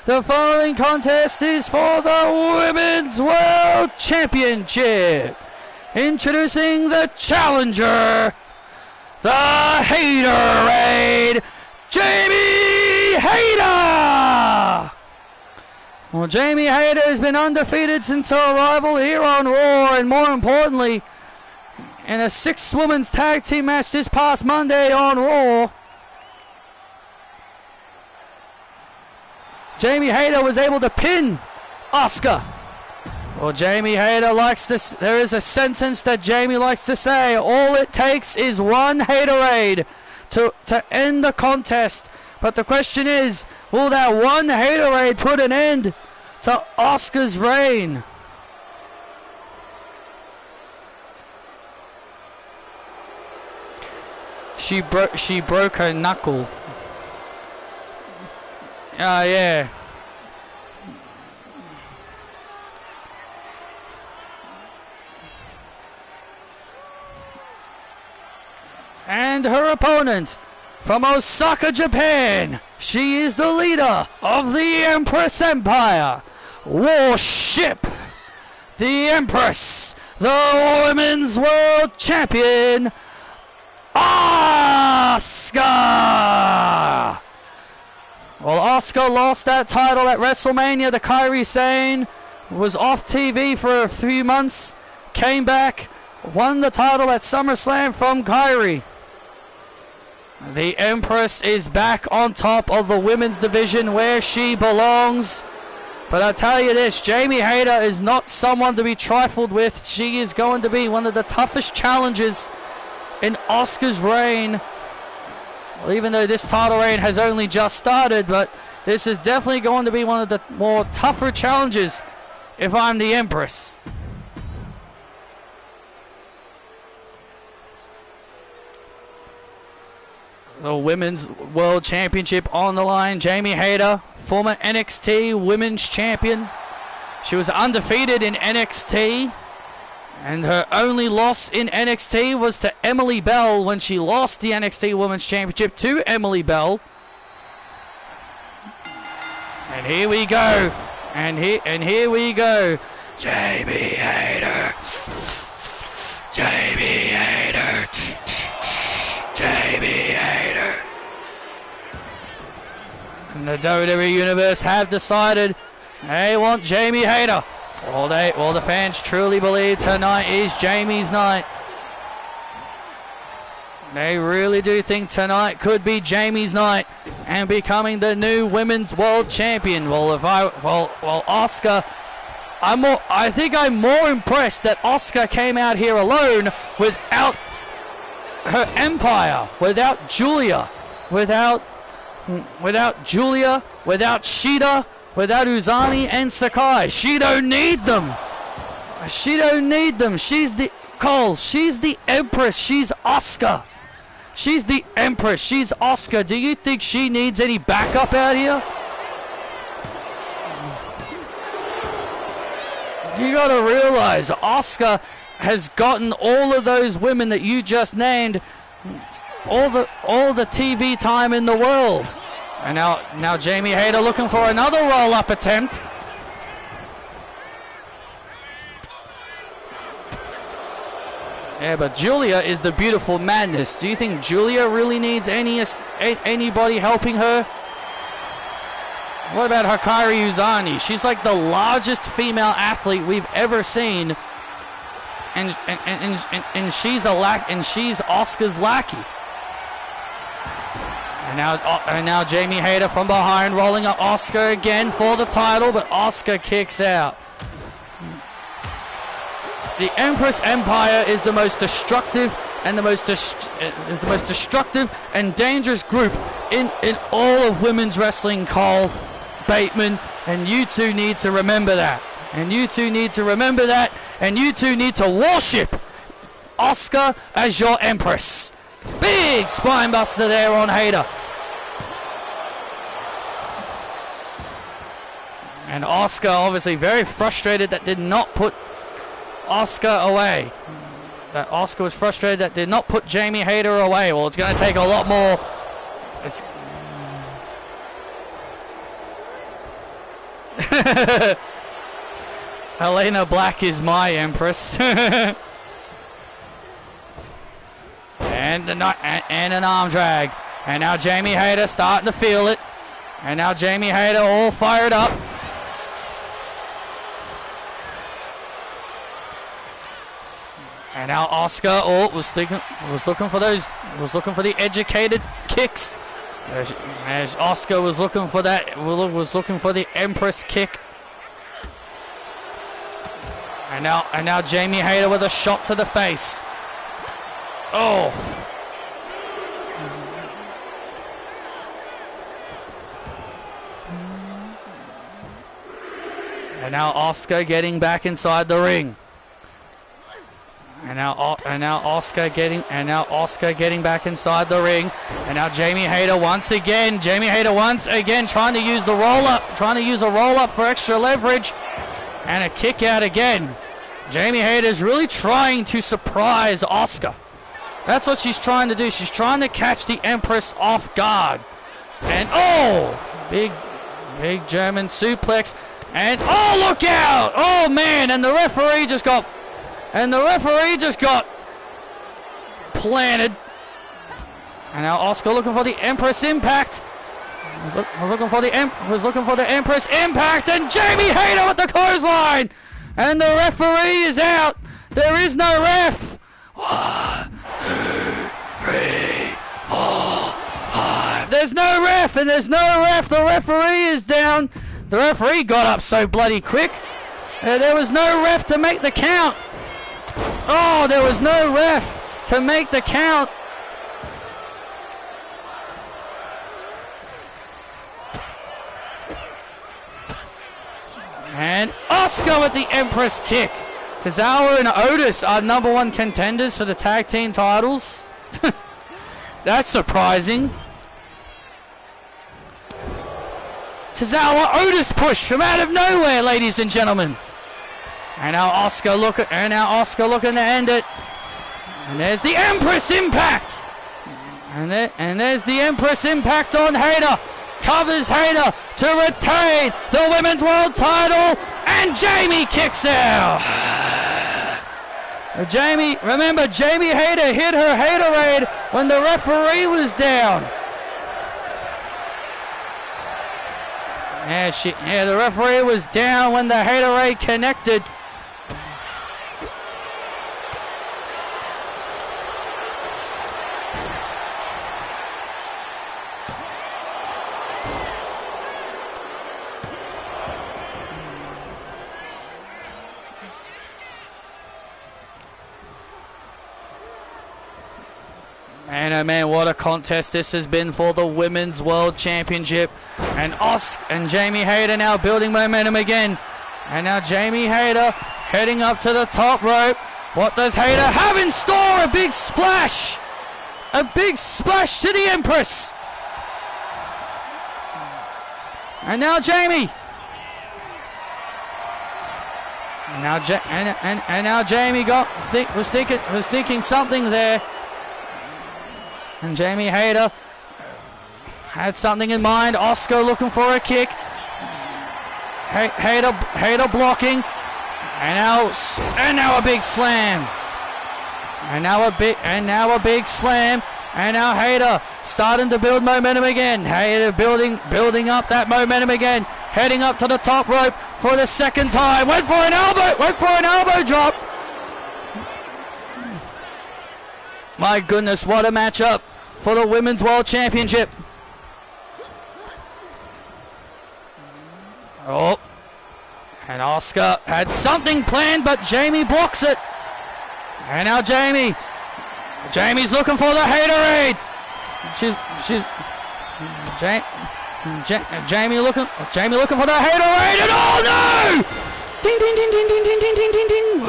The following contest is for the Women's World Championship. Introducing the challenger, the Haterade, Jamie Hayter. Well, Jamie Hayter has been undefeated since her arrival here on Raw, and more importantly, in a 6-women's tag team match this past Monday on Raw, Jamie Hayter was able to pin Asuka. Well, Jamie Hayter likes this. There is a sentence that Jamie likes to say: all it takes is one Haterade to end the contest. But the question is, will that one Haterade put an end to Asuka's reign? She broke her knuckle. Oh yeah. And her opponent from Osaka, Japan. She is the leader of the Empress Empire. Warship. The Empress. The Women's World Champion. Asuka. Well, Asuka lost that title at WrestleMania to Kairi Sane. Was off TV for a few months. Came back. Won the title at SummerSlam from Kairi. The Empress is back on top of the women's division where she belongs. But I'll tell you this, Jamie Hayter is not someone to be trifled with. She is going to be one of the toughest challenges in Asuka's reign. Well, even though this title reign has only just started, but this is definitely going to be one of the more tougher challenges if I'm the Empress. The Women's World Championship on the line. Jamie Hayter, former NXT Women's Champion. She was undefeated in NXT. And her only loss in NXT was to Emily Bell when she lost the NXT Women's Championship to Emily Bell. And here we go. And here we go. Jamie Hayter. Jamie Hayter. Jamie Hayter. And the WWE Universe have decided they want Jamie Hayter. Well, the fans truly believe tonight is Jamie's night. They really do think tonight could be Jamie's night and becoming the new Women's World Champion. Well, Asuka, I think I'm more impressed that Asuka came out here alone without her empire, without Julia, without Shida, without Uzani and Sakai. She don't need them. She don't need them. She's the Empress. She's Asuka. She's the Empress. She's Asuka. Do you think she needs any backup out here? You gotta realize Asuka has gotten all of those women that you just named all the TV time in the world. And now Jamie Hayter looking for another roll-up attempt. Yeah, but Julia is the beautiful madness. Do you think Julia really needs anybody helping her? What about Hikaru Uzani? She's like the largest female athlete we've ever seen. And she's Asuka's lackey. And now Jamie Hayter from behind, rolling up Asuka again for the title, but Asuka kicks out. The Empress Empire is the most destructive and dangerous group in all of women's wrestling, Cole Bateman, and you two need to remember that. And you two need to remember that, and you two need to worship Asuka as your Empress. Big spine buster there on Hayter. And Asuka obviously very frustrated that did not put Asuka away. That Asuka was frustrated that did not put Jamie Hayter away. Well, it's going to take a lot more. Helena Black is my Empress. And an arm drag. And now Jamie Hayter starting to feel it. And now Jamie Hayter all fired up. And now Asuka was looking for the educated kicks. As Asuka was looking for the Empress kick. And now Jamie Hayter with a shot to the face. Oh. And now Asuka getting back inside the ring. And now Asuka getting back inside the ring. And now Jamie Hayter once again trying to use the roll up, for extra leverage, and a kick out again. Jamie Hayter is really trying to surprise Asuka. That's what she's trying to do. She's trying to catch the Empress off guard. And big German suplex. And look out! Oh man! And the referee just got planted. And now Asuka looking for the Empress impact. Was looking for the Empress impact, and Jamie Hayter with the clothesline. And the referee is out. There is no ref. 1, 2, 3, 4, 5. There's no ref, and there's no ref. The referee is down. The referee got up so bloody quick. There was no ref to make the count. There was no ref to make the count. And Asuka with the Empress kick. Tozawa and Otis are #1 contenders for the tag team titles. That's surprising. Tozawa Otis push from out of nowhere, ladies and gentlemen. And now Asuka looking to end it. And there's the Empress impact. And there's the Empress impact on Hayter. Covers Hayter to retain the Women's World title, and Jamie kicks out. Jamie Hayter hit her Haterade when the referee was down. The referee was down when the Haterade connected. And man, what a contest this has been for the Women's World Championship. And Asuka and Jamie Hayter now building momentum again. And now Jamie Hayter heading up to the top rope. What does Hayter have in store? A big splash! A big splash to the Empress! And now Jamie. And now Jamie was thinking something there. And Jamie Hayter had something in mind. Asuka looking for a kick. Hayter blocking. And now a big slam. And now a big slam. And now Hayter starting to build momentum again. Hayter building up that momentum again. Heading up to the top rope for the second time. Went for an elbow drop. My goodness, what a matchup for the Women's World Championship. And Asuka had something planned, but Jamie blocks it. And now Jamie's looking for the Haterade. Jamie looking for the Haterade, and no! Ding ding ding ding ding ding ding ding ding ding.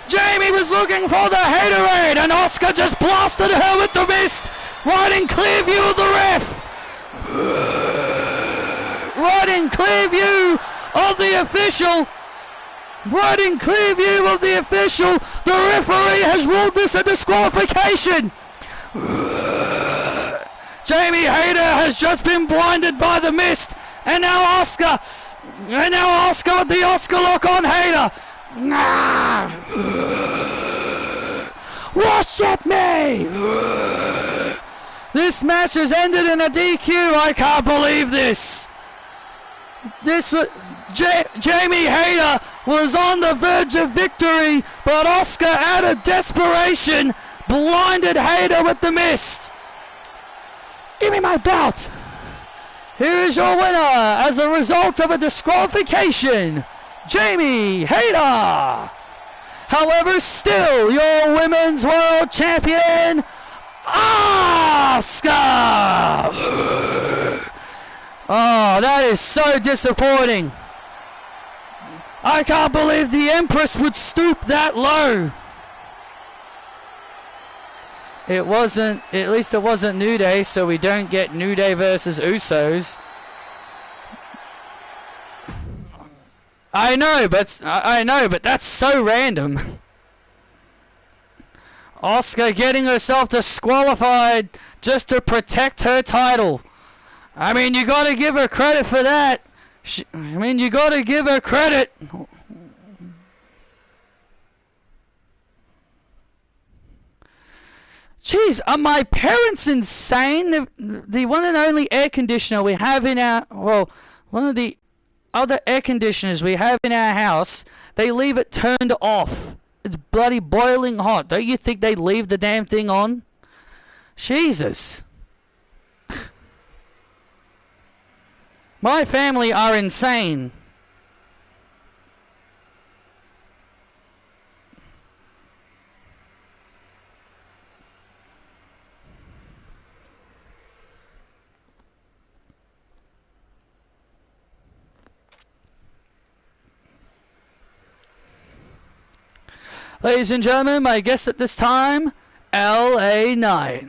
Jamie was looking for the Haterade, and Asuka just blasted her with the mist right in clear view of the ref. Right in clear view of the official. Right in clear view of the official. The referee has ruled this a disqualification. Jamie Hayter has just been blinded by the mist, and now Asuka with the Asuka lock on Hayter. Worship me! This match has ended in a DQ. I can't believe this. Jamie Hayter was on the verge of victory, but Asuka, out of desperation, blinded Hayter with the mist. Give me my belt. Here is your winner as a result of a disqualification, Jamie Hayter. However, still your Women's World Champion, Asuka. Oh, that is so disappointing. I can't believe the Empress would stoop that low. It wasn't, at least it wasn't New Day, so we don't get New Day versus Usos. I know, but that's so random. Asuka getting herself disqualified just to protect her title. I mean, you gotta give her credit for that. You gotta give her credit. Jeez, are my parents insane? The one and only air conditioner we have in our... Well, one of the other air conditioners we have in our house, they leave it turned off. It's bloody boiling hot. Don't you think they'd leave the damn thing on? Jesus. My family are insane. Ladies and gentlemen, my guest at this time, LA Knight.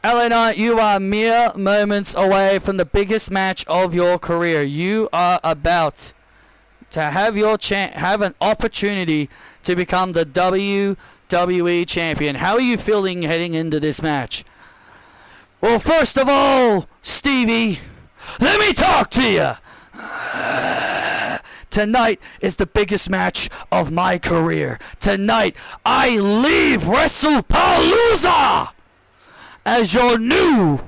LA Knight, you are mere moments away from the biggest match of your career. You are about to have your have an opportunity to become the WWE champion. How are you feeling heading into this match? Well, first of all, Stevie, let me talk to you. Tonight is the biggest match of my career. Tonight, I leave Wrestlepalooza as your new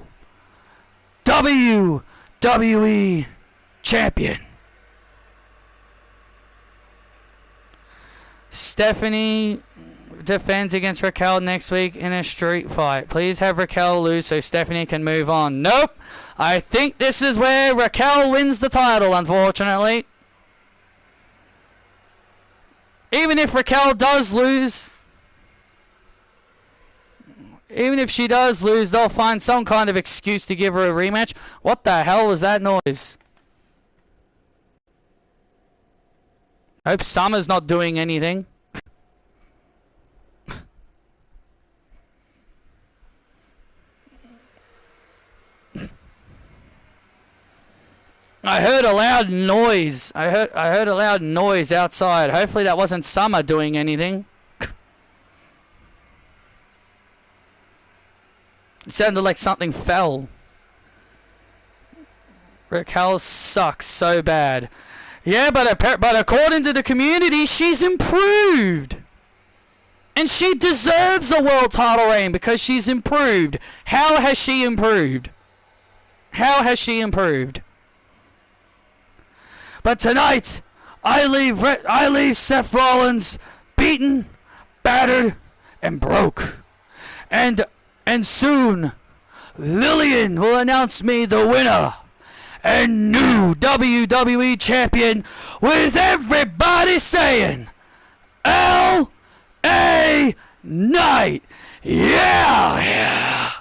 WWE champion. Stephanie defends against Raquel next week in a street fight. Please have Raquel lose so Stephanie can move on. Nope. I think this is where Raquel wins the title, unfortunately. Even if Raquel does lose, even if she does lose, they'll find some kind of excuse to give her a rematch. What the hell was that noise? I hope Summer's not doing anything. I heard a loud noise. I heard a loud noise outside. Hopefully that wasn't Summer doing anything. It sounded like something fell. Raquel sucks so bad. Yeah, but according to the community, she's improved. And she deserves a world title reign because she's improved. How has she improved? How has she improved? But tonight, I leave Seth Rollins beaten, battered, and broke. And soon, Lillian will announce me the winner and new WWE champion, with everybody saying, L.A. Knight. Yeah!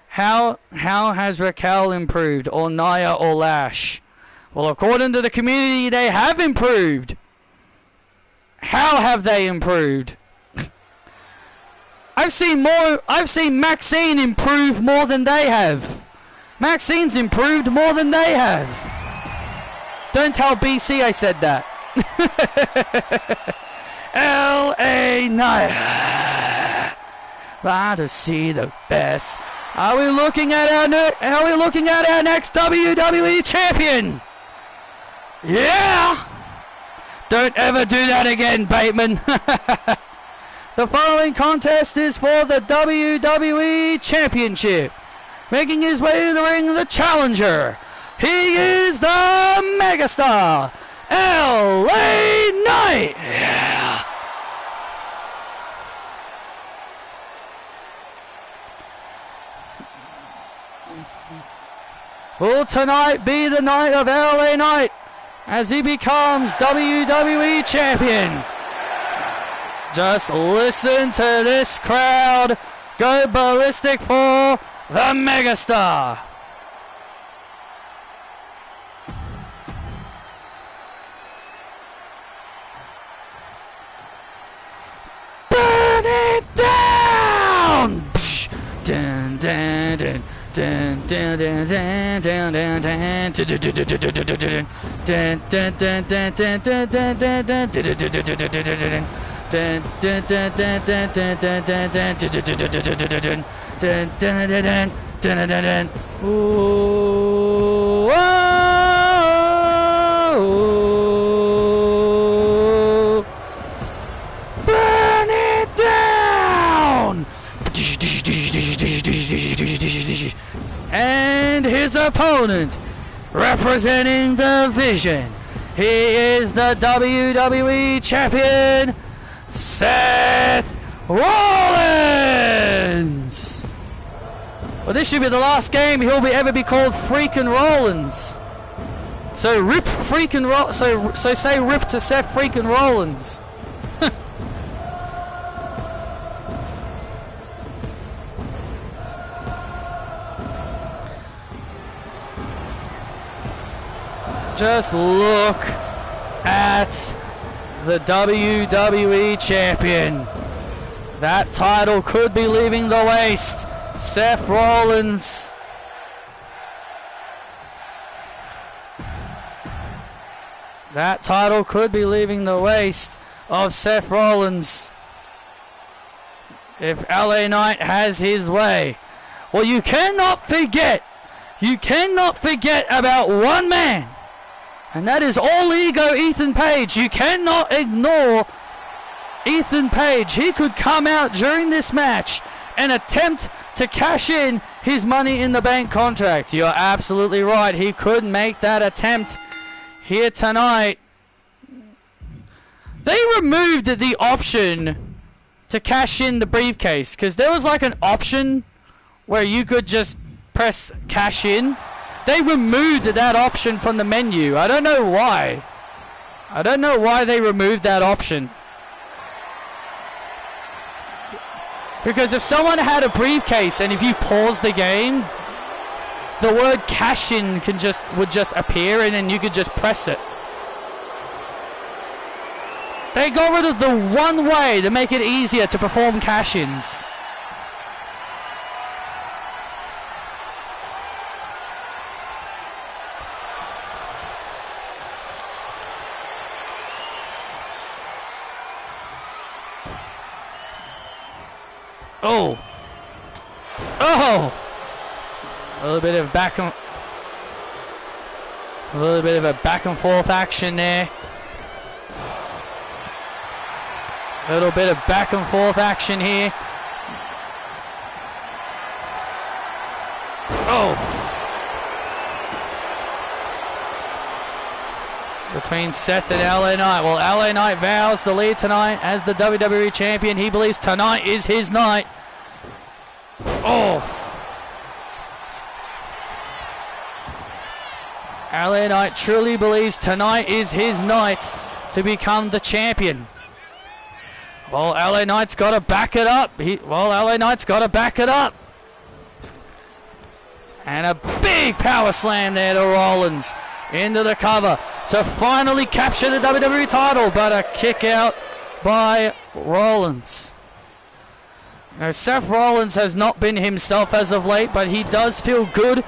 How has Raquel improved, or Nia, or Lash? Well, according to the community, they have improved. How have they improved? I've seen Maxine improve more than they have. Maxine's improved more than they have. Don't tell BC I said that. L.A. Knight. Want to see the best. Are we looking at our next WWE champion? Yeah! Don't ever do that again, Bateman. The following contest is for the WWE Championship. Making his way to the ring, the challenger. He is the megastar, L.A. Knight. Yeah. Will tonight be the night of L.A. Knight as he becomes WWE Champion? Just listen to this crowd go ballistic for the megastar. it down! Dun, dun, dun. Dun, dun, dun, dun, dun, dun, dun, dun, dun, dun, dun. Ooh, oh, burn it down! And his opponent, representing the Vision, he is the WWE Champion, Seth Rollins! Well, this should be the last game he'll ever be called Freakin' Rollins. So rip freaking so say rip to Seth freaking Rollins. Just look at the WWE Champion. That title could be leaving the waist. Seth Rollins. That title could be leaving the waist of Seth Rollins if LA Knight has his way. Well, you cannot forget about one man. And that is all ego Ethan Page. You cannot ignore Ethan Page. He could come out during this match and attempt to cash in his Money in the Bank contract. You're absolutely right. He could make that attempt here tonight. They removed the option to cash in the briefcase because there was like an option where you could just press cash in. They removed that option from the menu. I don't know why. I don't know why they removed that option. Because if someone had a briefcase and if you pause the game, the word cash in would just appear and then you could just press it. They got rid of the one way to make it easier to perform cash-ins. Oh! Oh! A little bit of back and forth action there. A little bit of back and forth action here. Oh! Between Seth and LA Knight. Well, LA Knight vows the lead tonight as the WWE Champion. He believes tonight is his night. Oh! LA Knight truly believes tonight is his night to become the champion. Well, LA Knight's got to back it up. LA Knight's got to back it up. And a big power slam there to Rollins into the cover to finally capture the WWE title, but a kick out by Rollins. Now, Seth Rollins has not been himself as of late, but he does feel good.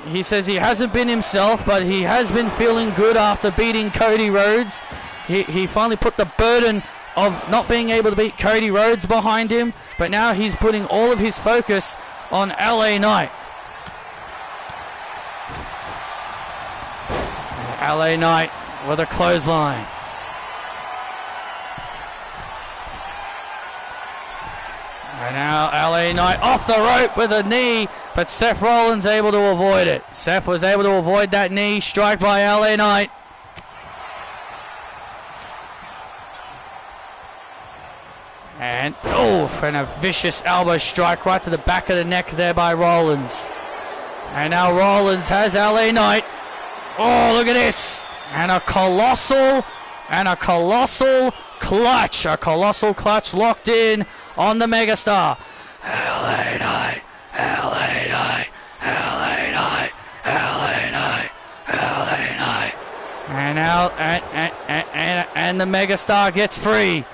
He says he hasn't been himself, but he has been feeling good after beating Cody Rhodes. He finally put the burden of not being able to beat Cody Rhodes behind him, but now he's putting all of his focus on LA Knight. LA Knight with a clothesline. And now LA Knight off the rope with a knee, but Seth Rollins able to avoid it. Seth was able to avoid that knee strike by LA Knight. And and a vicious elbow strike right to the back of the neck there by Rollins. And now Rollins has LA Knight. Oh, look at this. And a colossal clutch. A colossal clutch locked in on the megastar. LA Knight, LA Knight, LA Knight, LA Knight, LA Knight. And now, and the megastar gets free.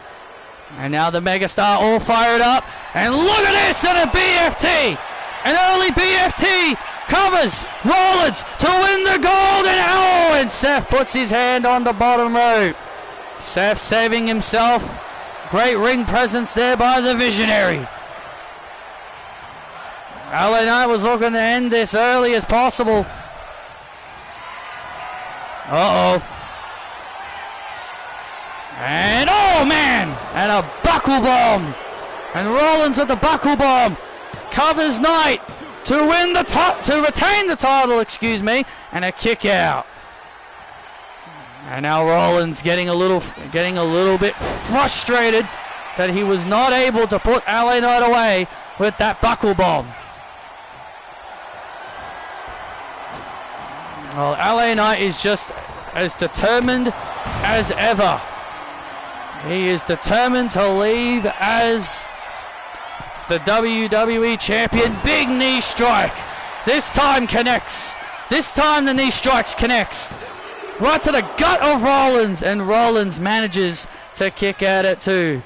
And now the megastar all fired up. And look at this, and a BFT. An early BFT covers Rollins to win the gold. And Seth puts his hand on the bottom rope. Seth saving himself. Great ring presence there by the Visionary. LA Knight was looking to end this early as possible. Uh-oh. And oh man! And a buckle bomb. And Rollins with the buckle bomb covers Knight to win the to retain the title, excuse me, and a kick out. And now Rollins getting a little bit frustrated that he was not able to put LA Knight away with that buckle bomb. Well, LA Knight is just as determined as ever. He is determined to leave as the WWE champion. Big knee strike. This time connects. This time the knee strikes connects. Right to the gut of Rollins, and Rollins manages to kick out at two.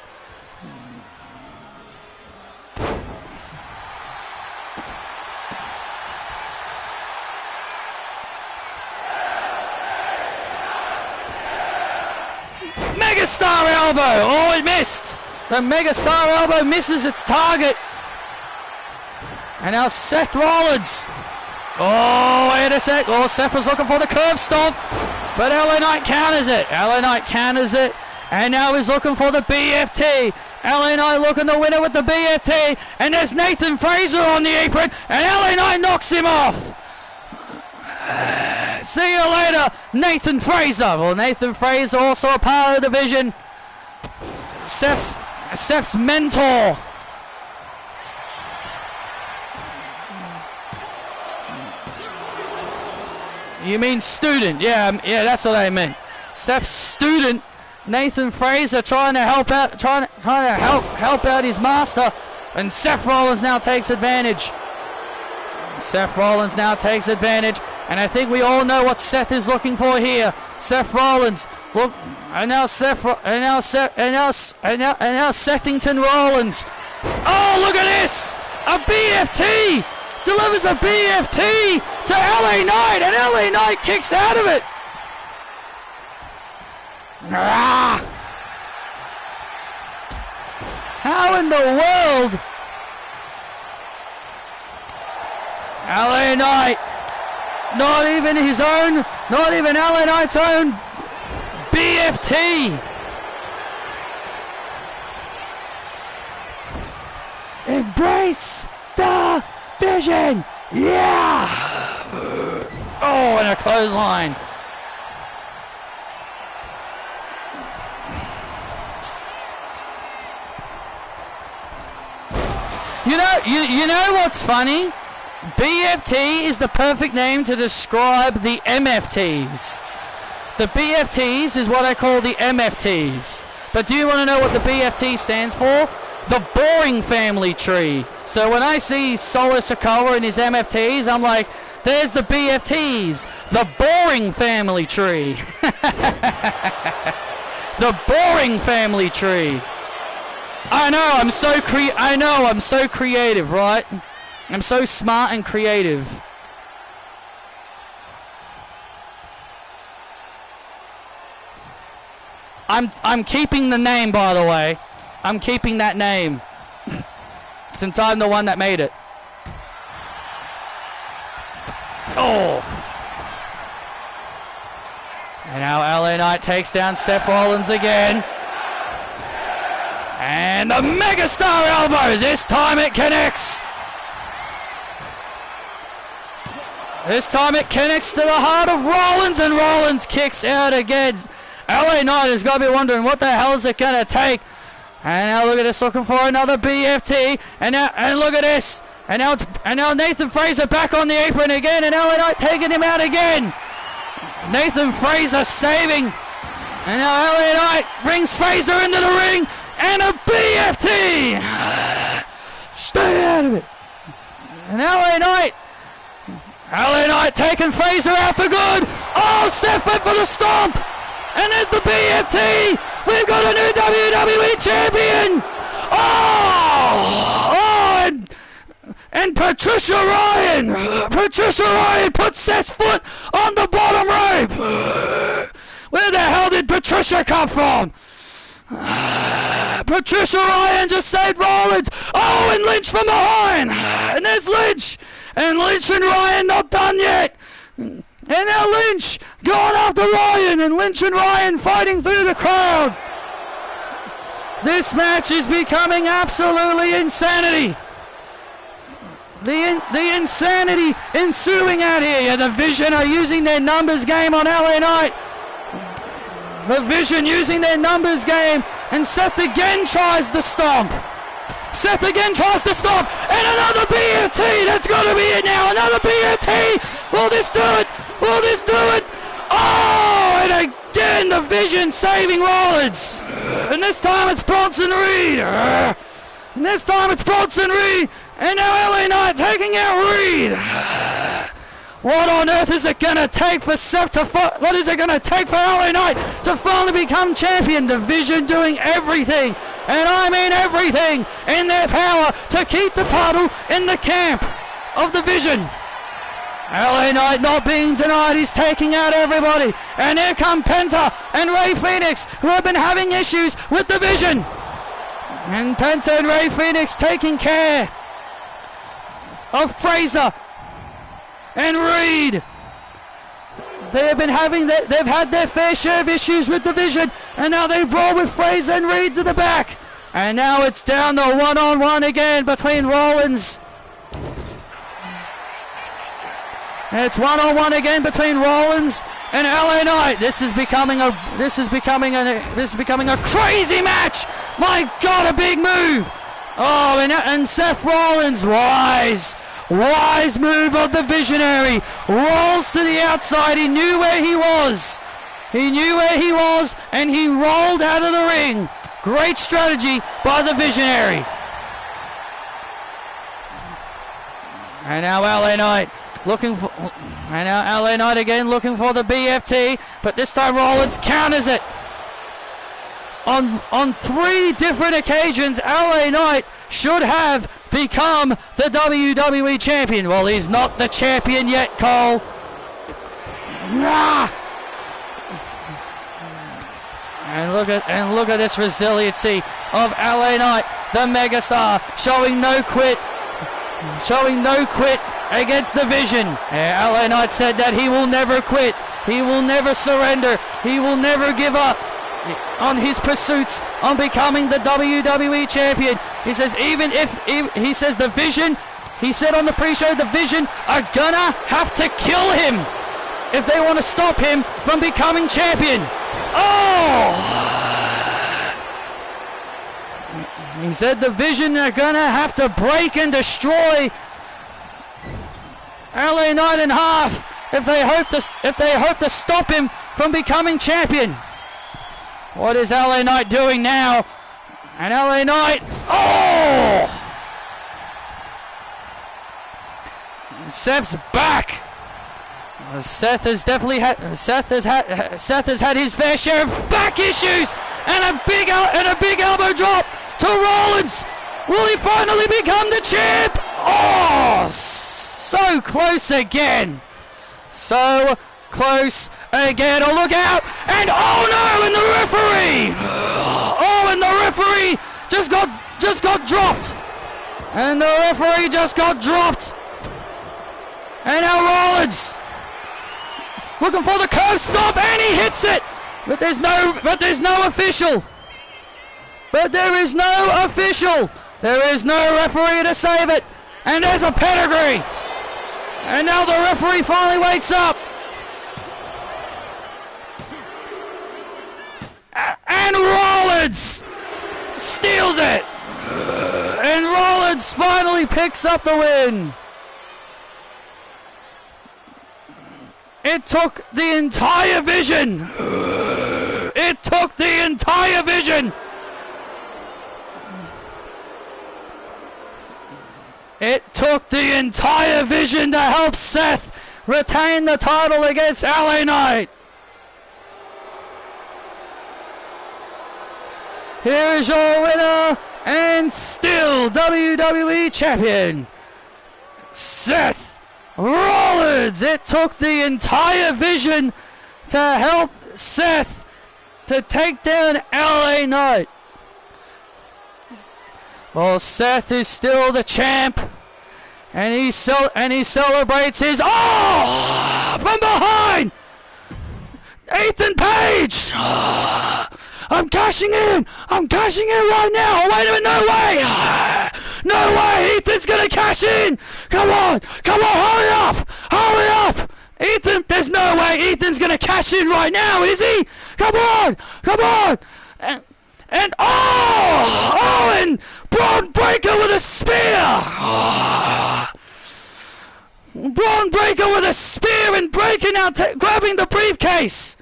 Megastar elbow! Oh, it missed! The Megastar elbow misses its target. And now Seth Rollins. Oh, wait a sec. Oh, Seth was looking for the curve stomp. But LA Knight counters it. LA Knight counters it. And now he's looking for the BFT. LA Knight looking to win it with the BFT. And there's Nathan Frazer on the apron. And LA Knight knocks him off. See you later, Nathan Frazer. Well, Nathan Frazer also a part of the division. Seth's mentor. You mean student? Yeah, that's what I meant. Seth's student, Nathan Frazer, trying to help out his master, and Seth Rollins now takes advantage. Seth Rollins now takes advantage, and I think we all know what Seth is looking for here. Seth Rollins, look, and now Sethington Rollins. Oh, look at this! A BFT! Delivers a BFT to LA Knight, and LA Knight kicks out of it. Ah! How in the world? LA Knight, not even his own, not even LA Knight's own BFT. Embrace the vision. Yeah. Oh, and a clothesline. You know what's funny? BFT is the perfect name to describe the MFTs. The BFTs is what I call the MFTs. But do you want to know what the BFT stands for? The boring family tree. So when I see Solo Sikoa and his MFTs, I'm like, there's the BFTs, the boring family tree. The boring family tree. I know I'm so creative, right? I'm so smart and creative. I'm keeping the name, by the way. I'm keeping that name. Since I'm the one that made it. Oh. And now LA Knight takes down Seth Rollins again. And the Megastar elbow. This time it connects. This time it connects to the heart of Rollins, and Rollins kicks out again. LA Knight has got to be wondering what the hell is it going to take. And now look at this, looking for another BFT. And look at this. And now Nathan Frazer back on the apron again, and LA Knight taking him out again. Nathan Frazer saving. And now LA Knight brings Frazer into the ring, and a BFT. Stay out of it. And LA Knight taking Frazer out for good. Oh, Seth went for the stomp. And there's the BFT. We've got a new WWE champion. And Patricia Ryan puts Seth's foot on the bottom rope. Where the hell did Patricia come from? Patricia Ryan just saved Rollins. Oh, and Lynch from behind. And there's Lynch. And Lynch and Ryan not done yet. And now Lynch going after Ryan. And Lynch and Ryan fighting through the crowd. This match is becoming absolutely insanity. The insanity ensuing out here. The Vision are using their numbers game on LA Knight. The Vision using their numbers game. And Seth again tries to stomp. And another BFT. That's got to be it now. Another BFT. Will this do it? Oh, and again the Vision saving Rollins. And this time it's Bronson Reed. And now LA Knight taking out Reed. What on earth is it going to take for Seth to what is it going to take for LA Knight to finally become champion? The Vision doing everything, and I mean everything, in their power to keep the title in the camp of the Vision. LA Knight not being denied, he's taking out everybody. And here come Penta and Ray Phoenix, who have been having issues with the Vision. And Penta and Ray Phoenix taking care of Fraser and Reed. They've had their fair share of issues with the Vision, and now they brawl with Fraser and Reed to the back. And now it's down to one-on-one again between Rollins. It's one-on-one again between Rollins and LA Knight. This is becoming a crazy match. My God, a big move. Oh, and Seth Rollins, wise move of the Visionary. Rolls to the outside. He knew where he was. And he rolled out of the ring. Great strategy by the Visionary. And now LA Knight looking for the BFT, but this time Rollins counters it. On 3 different occasions, LA Knight should have become the WWE champion. Well, he's not the champion yet, Cole. And look at this resiliency of LA Knight, the megastar, showing no quit against the Vision. LA Knight said that he will never quit, he will never surrender, he will never give up on his pursuits on becoming the WWE champion. He says he says the Vision, he said on the pre-show, the Vision are gonna have to kill him if they want to stop him from becoming champion. Oh! He said the Vision are gonna have to break and destroy LA Knight in half if they hope to stop him from becoming champion. What is LA Knight doing now? And LA Knight, oh! Seth's back. Seth has had his fair share of back issues, and a big elbow drop to Rollins. Will he finally become the champ? Oh, so close again. So close again. Oh, look out. And oh no, and the referee. Oh, and the referee just got dropped. And the referee just got dropped. And now Rollins looking for the curve stop, and he hits it. But there's no official. There is no referee to save it. And there's a pedigree. And now the referee finally wakes up. And Rollins steals it. And Rollins finally picks up the win. It took the entire Vision. It took the entire Vision. It took the entire Vision to help Seth retain the title against LA Knight. Here is your winner and still WWE Champion, Seth Rollins. It took the entire Vision to help Seth to take down LA Knight. Well, Seth is still the champ, and he celebrates his from behind. Ethan Page. I'm cashing in right now. Wait a minute, no way. No way, Ethan's gonna cash in. Come on, hurry up. Ethan, there's no way Ethan's gonna cash in right now, is he? Come on. And Braun Breaker with a spear. Braun Breaker with a spear and breaking out, grabbing the briefcase.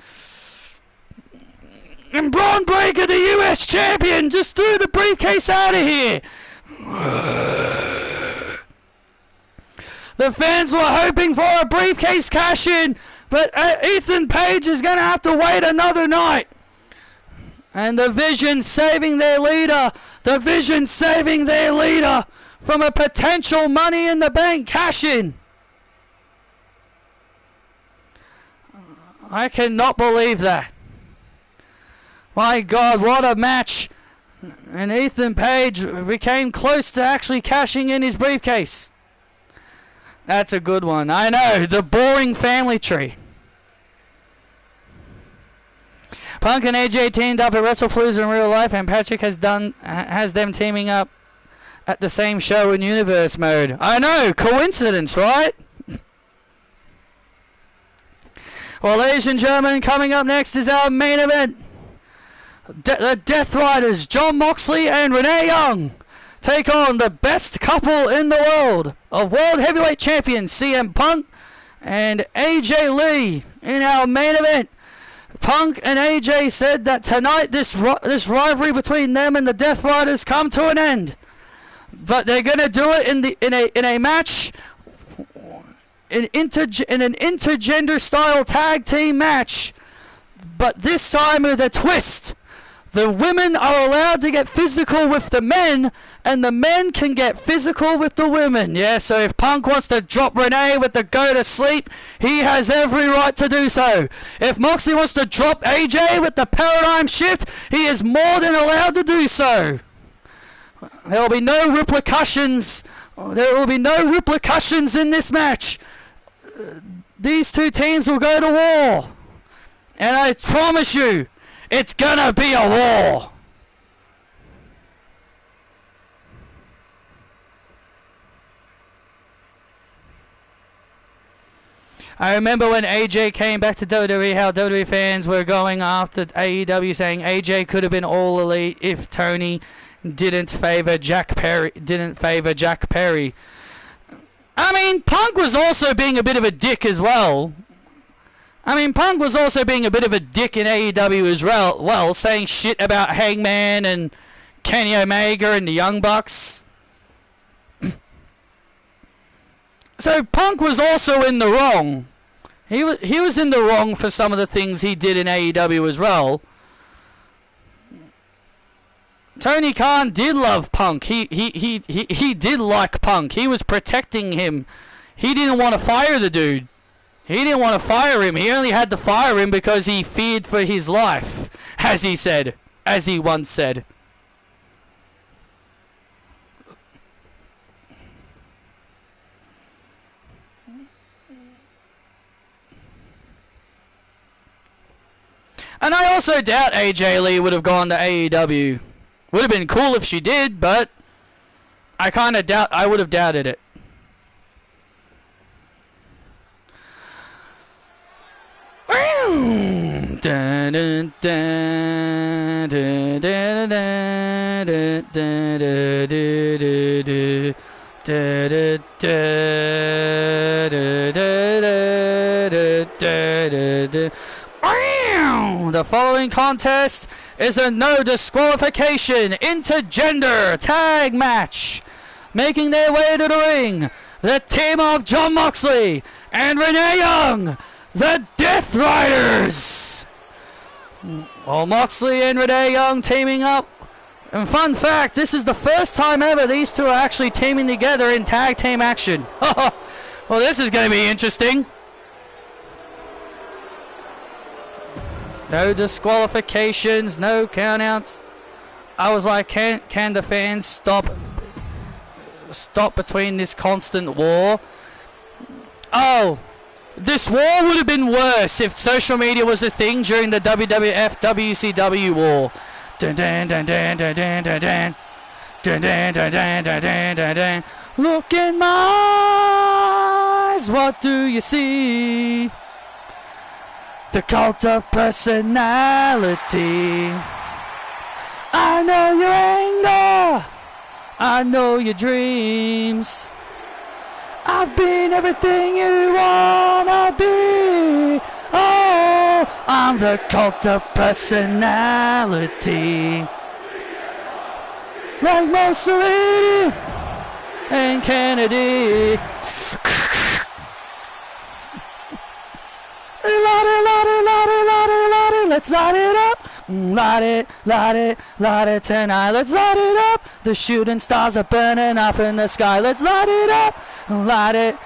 And Braun Breaker, the US champion, just threw the briefcase out of here. The fans were hoping for a briefcase cash-in, but Ethan Page is going to have to wait another night. And the Vision saving their leader. The Vision saving their leader from a potential Money in the Bank cash-in. I cannot believe that. My God, what a match. And Ethan Page became close to actually cashing in his briefcase. That's a good one. I know, the boring family tree. Punk and AJ teamed up at Wrestlepalooza in real life, and Patrick has them teaming up at the same show in universe mode. I know, coincidence, right? Well, ladies and gentlemen, coming up next is our main event. The Death Riders, Jon Moxley and Renee Young, take on the best couple in the world of World Heavyweight Champion CM Punk and AJ Lee in our main event. Punk and AJ said that tonight this rivalry between them and the Death Riders come to an end, but they're going to do it in a match, in an intergender style tag team match, but this time with a twist. The women are allowed to get physical with the men, and the men can get physical with the women. Yeah, so if Punk wants to drop Renee with the go to sleep, he has every right to do so. If Moxley wants to drop AJ with the paradigm shift, he is more than allowed to do so. There will be no repercussions. There will be no repercussions in this match. These two teams will go to war. And I promise you, it's gonna be a war. I remember when AJ came back to WWE, how WWE fans were going after AEW, saying AJ could have been all elite if Tony didn't favor Jack Perry. I mean, Punk was also being a bit of a dick as well. Punk was also being a bit of a dick in AEW as well, saying shit about Hangman and Kenny Omega and the Young Bucks. So Punk was also in the wrong. He was in the wrong for some of the things he did in AEW as well. Tony Khan did love Punk. He did like Punk. He was protecting him. He didn't want to fire the dude. He didn't want to fire him. He only had to fire him because he feared for his life, as he said, as he once said. And I also doubt AJ Lee would have gone to AEW. Would have been cool if she did, but I kind of doubt. I would have doubted it. The following contest is a no disqualification intergender tag match. Making their way to the ring, the team of Jon Moxley and Renee Young, the Death Riders. Well, Moxley and Renee Young teaming up And fun fact, this is the first time ever these two are actually teaming together in tag team action. Well, this is going to be interesting. No disqualifications, no countouts. I was like, can the fans stop between this constant war? Oh, this war would have been worse if social media was a thing during the WWF WCW war. Dun, dun, dun, dun, dun, dun, dun, dun. Dun, dun, dun, dun, dun, dun, dun, dun. Look in my eyes, what do you see? The cult of personality. I know your anger, I know your dreams. I've been everything you wanna be. Oh, I'm the cult of personality. Like Mussolini and Kennedy. Let's light it up. Light it tonight. Let's light it up. The shooting stars are burning up in the sky. Let's light it up. Light it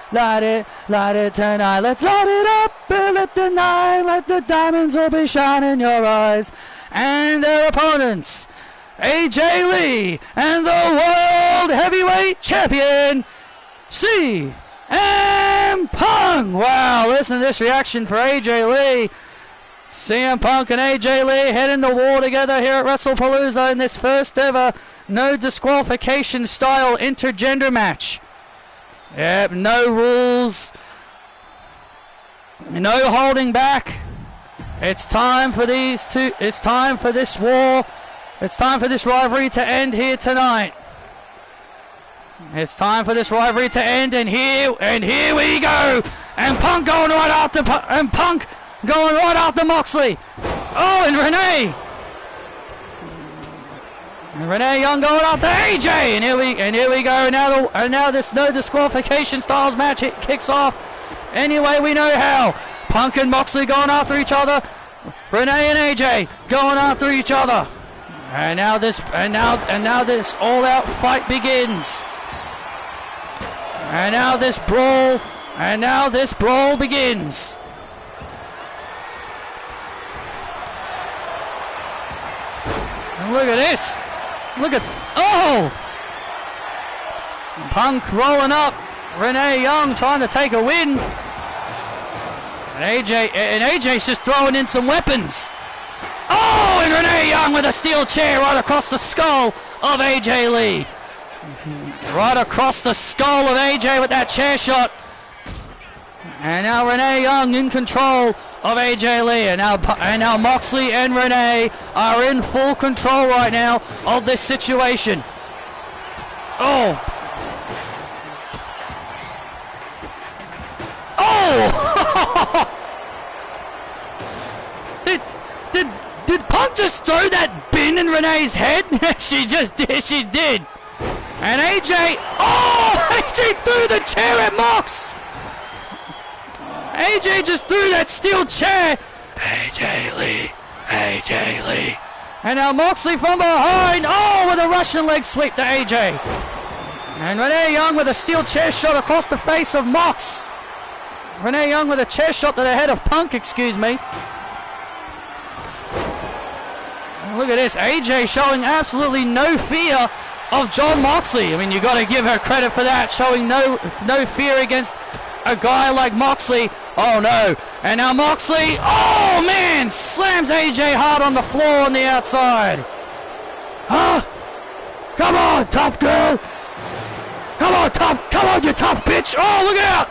tonight. Let's light it up. Let the night, let the diamonds all be shining in your eyes. And their opponents, AJ Lee and the World Heavyweight Champion, CM Punk. Wow, listen to this reaction for AJ Lee. CM Punk and AJ Lee heading to war together here at Wrestlepalooza in this first ever no disqualification style intergender match. Yep, no rules, no holding back. It's time for these two. It's time for this war. It's time for this rivalry to end here tonight. It's time for this rivalry to end, and here we go. And Punk going right after Moxley. Oh, and Renee Young going after AJ, and here we go. Now this no disqualification styles match kicks off. Anyway, we know how. Punk and Moxley going after each other. Renee and AJ going after each other. And now this all-out fight begins. And now this brawl begins. And look at this. Oh! Punk rolling up. Renee Young trying to take a win. And AJ's just throwing in some weapons. Oh, and Renee Young with a steel chair right across the skull of AJ Lee. Right across the skull of AJ with that chair shot. And now Renee Young in control of AJ Lee. And now Moxley and Renee are in full control right now of this situation. Oh! Oh! Did Punk just throw that bin in Renee's head? She did. And AJ, AJ threw the chair at Mox. AJ just threw that steel chair. AJ Lee. And now Moxley from behind. Oh, with a Russian leg sweep to AJ. And Renee Young with a steel chair shot across the face of Mox. Renee Young with a chair shot to the head of Punk, excuse me. And look at this, AJ showing absolutely no fear of John Moxley. I mean, you got to give her credit for that, showing no fear against a guy like Moxley. Oh no, and now Moxley, oh man, slams AJ hard on the floor on the outside. Huh? Come on, tough girl. Come on, you tough bitch. Oh, look out.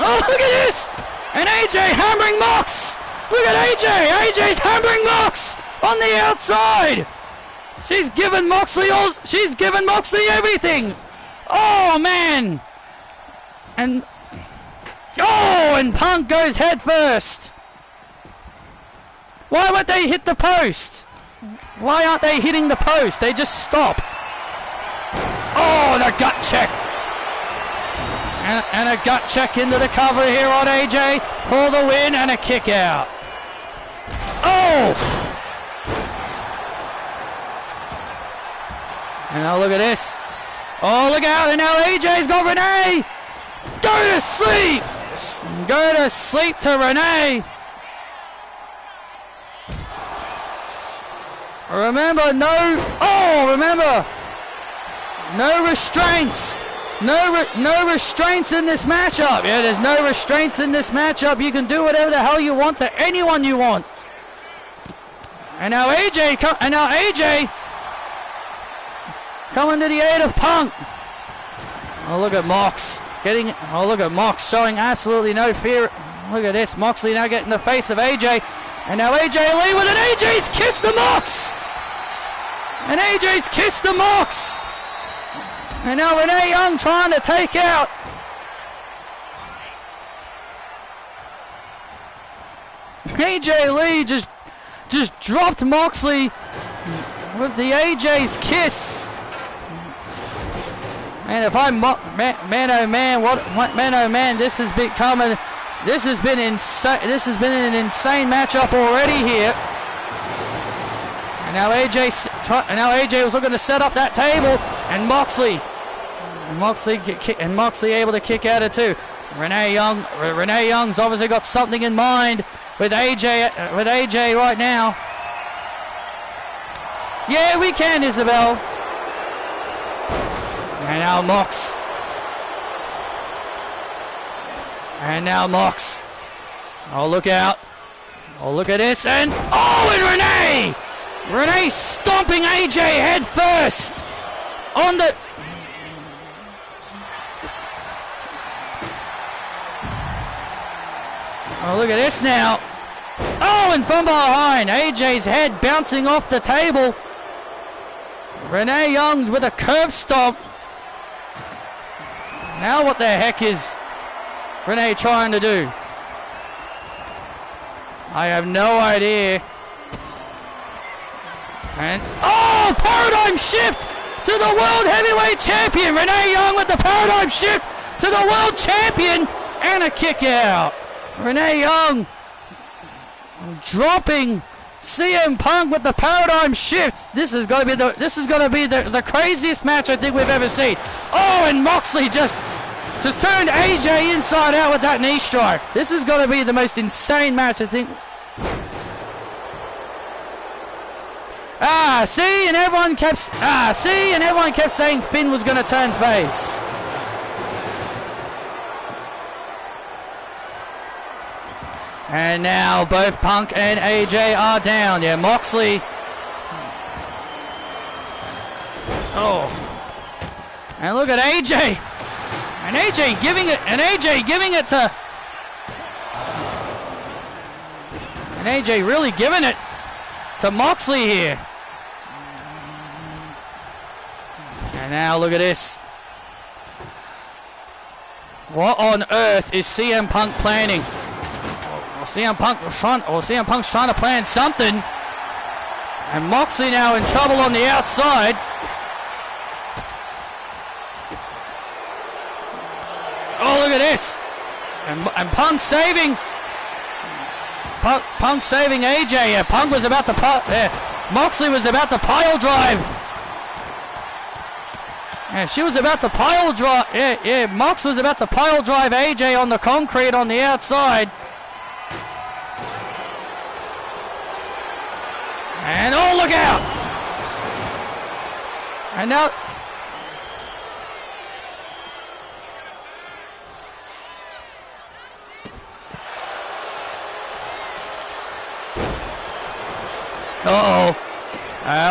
Oh, look at this! And AJ hammering Mox! Look at AJ! AJ's hammering Mox on the outside! She's given Moxley everything! Oh, man! And Punk goes head first! Why won't they hit the post? Why aren't they hitting the post? They just stop. Oh, the gut check! And a gut check into the cover here on AJ for the win, and a kick out. Oh! And now look at this. Oh, look out. And now AJ's got Renee. Go to sleep. Go to sleep to Renee. Remember, remember, no restraints. No restraints in this matchup. Yeah, there's no restraints in this matchup. You can do whatever the hell you want to anyone you want. And now AJ coming to the aid of Punk. Oh, look at Mox look at Mox showing absolutely no fear. Look at this, Moxley now getting the face of AJ. And now AJ Lee with an AJ's kiss to Mox. And AJ's kiss to Mox. And now Renee Young trying to take out. AJ Lee just dropped Moxley with the AJ's kiss. And if I'm man oh man, this has been insane. This has been an insane matchup already here. And now AJ was looking to set up that table, and Moxley able to kick out it too. Renee Young's obviously got something in mind with AJ right now. Yeah, we can, Isabel. And now Mox. And now Mox. Oh, look out. Oh, look at this. And Renee! Renee stomping AJ head first on the... Oh, look at this now. Oh, and from behind, AJ's head bouncing off the table. Renee Young with a curve stomp. Now what the heck is Renee trying to do? I have no idea. And paradigm shift to the World Heavyweight Champion. Renee Young with the paradigm shift to the World Champion and a kick out. Renee Young dropping CM Punk with the paradigm shift. This is going to be the craziest match I think we've ever seen. Oh, and Moxley just turned AJ inside out with that knee strike. This is going to be the most insane match I think. And everyone kept saying Finn was going to turn face. And now both Punk and AJ are down. Yeah, Moxley. Oh. And look at AJ. And AJ giving it to... And AJ really giving it to Moxley here. And now look at this. What on earth is CM Punk planning? CM Punk's trying to plan something. And Moxley now in trouble on the outside. Oh, look at this. And Punk saving. Punk saving AJ. Yeah, Punk was about to Moxley was about to pile drive. Yeah, she was about to pile drive. Yeah, Mox was about to pile drive AJ on the concrete on the outside. And look out! And now...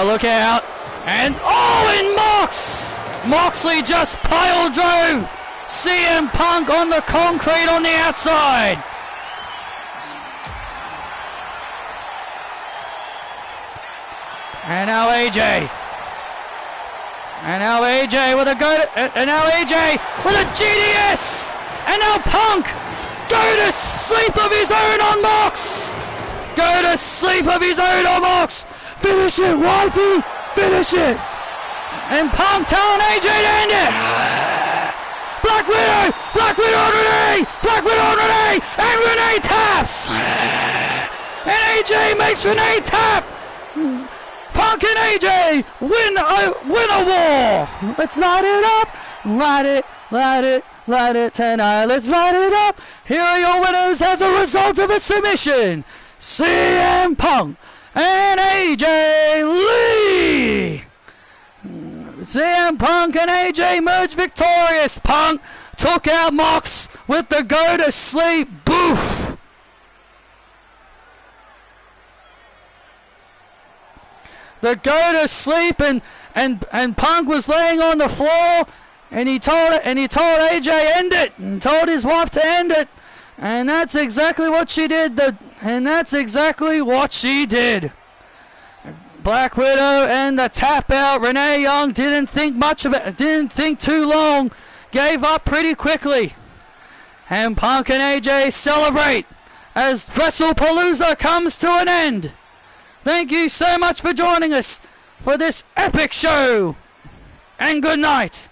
look out. And Moxley just pile drove CM Punk on the concrete on the outside. And now AJ. And now AJ with a GDS. And now Punk. Go to sleep of his own on Mox. Go to sleep of his own on Mox. Finish it, wifey. Finish it. And Punk telling AJ to end it. Black Widow on Renee. Black Widow on Renee. And Renee taps. And AJ makes Renee tap. Punk and AJ win a war. Let's light it up. Light it tonight. Let's light it up. Here are your winners as a result of a submission. CM Punk and AJ Lee. CM Punk and AJ emerged victorious. Punk took out Mox with the go to sleep. Boof. The go to sleep, and Punk was laying on the floor, and he told AJ end it, and told his wife to end it, and that's exactly what she did. Black Widow and the tap out. Renee Young didn't think much of it, didn't think too long, gave up pretty quickly. And Punk and AJ celebrate as Wrestlepalooza comes to an end. Thank you so much for joining us for this epic show, and good night.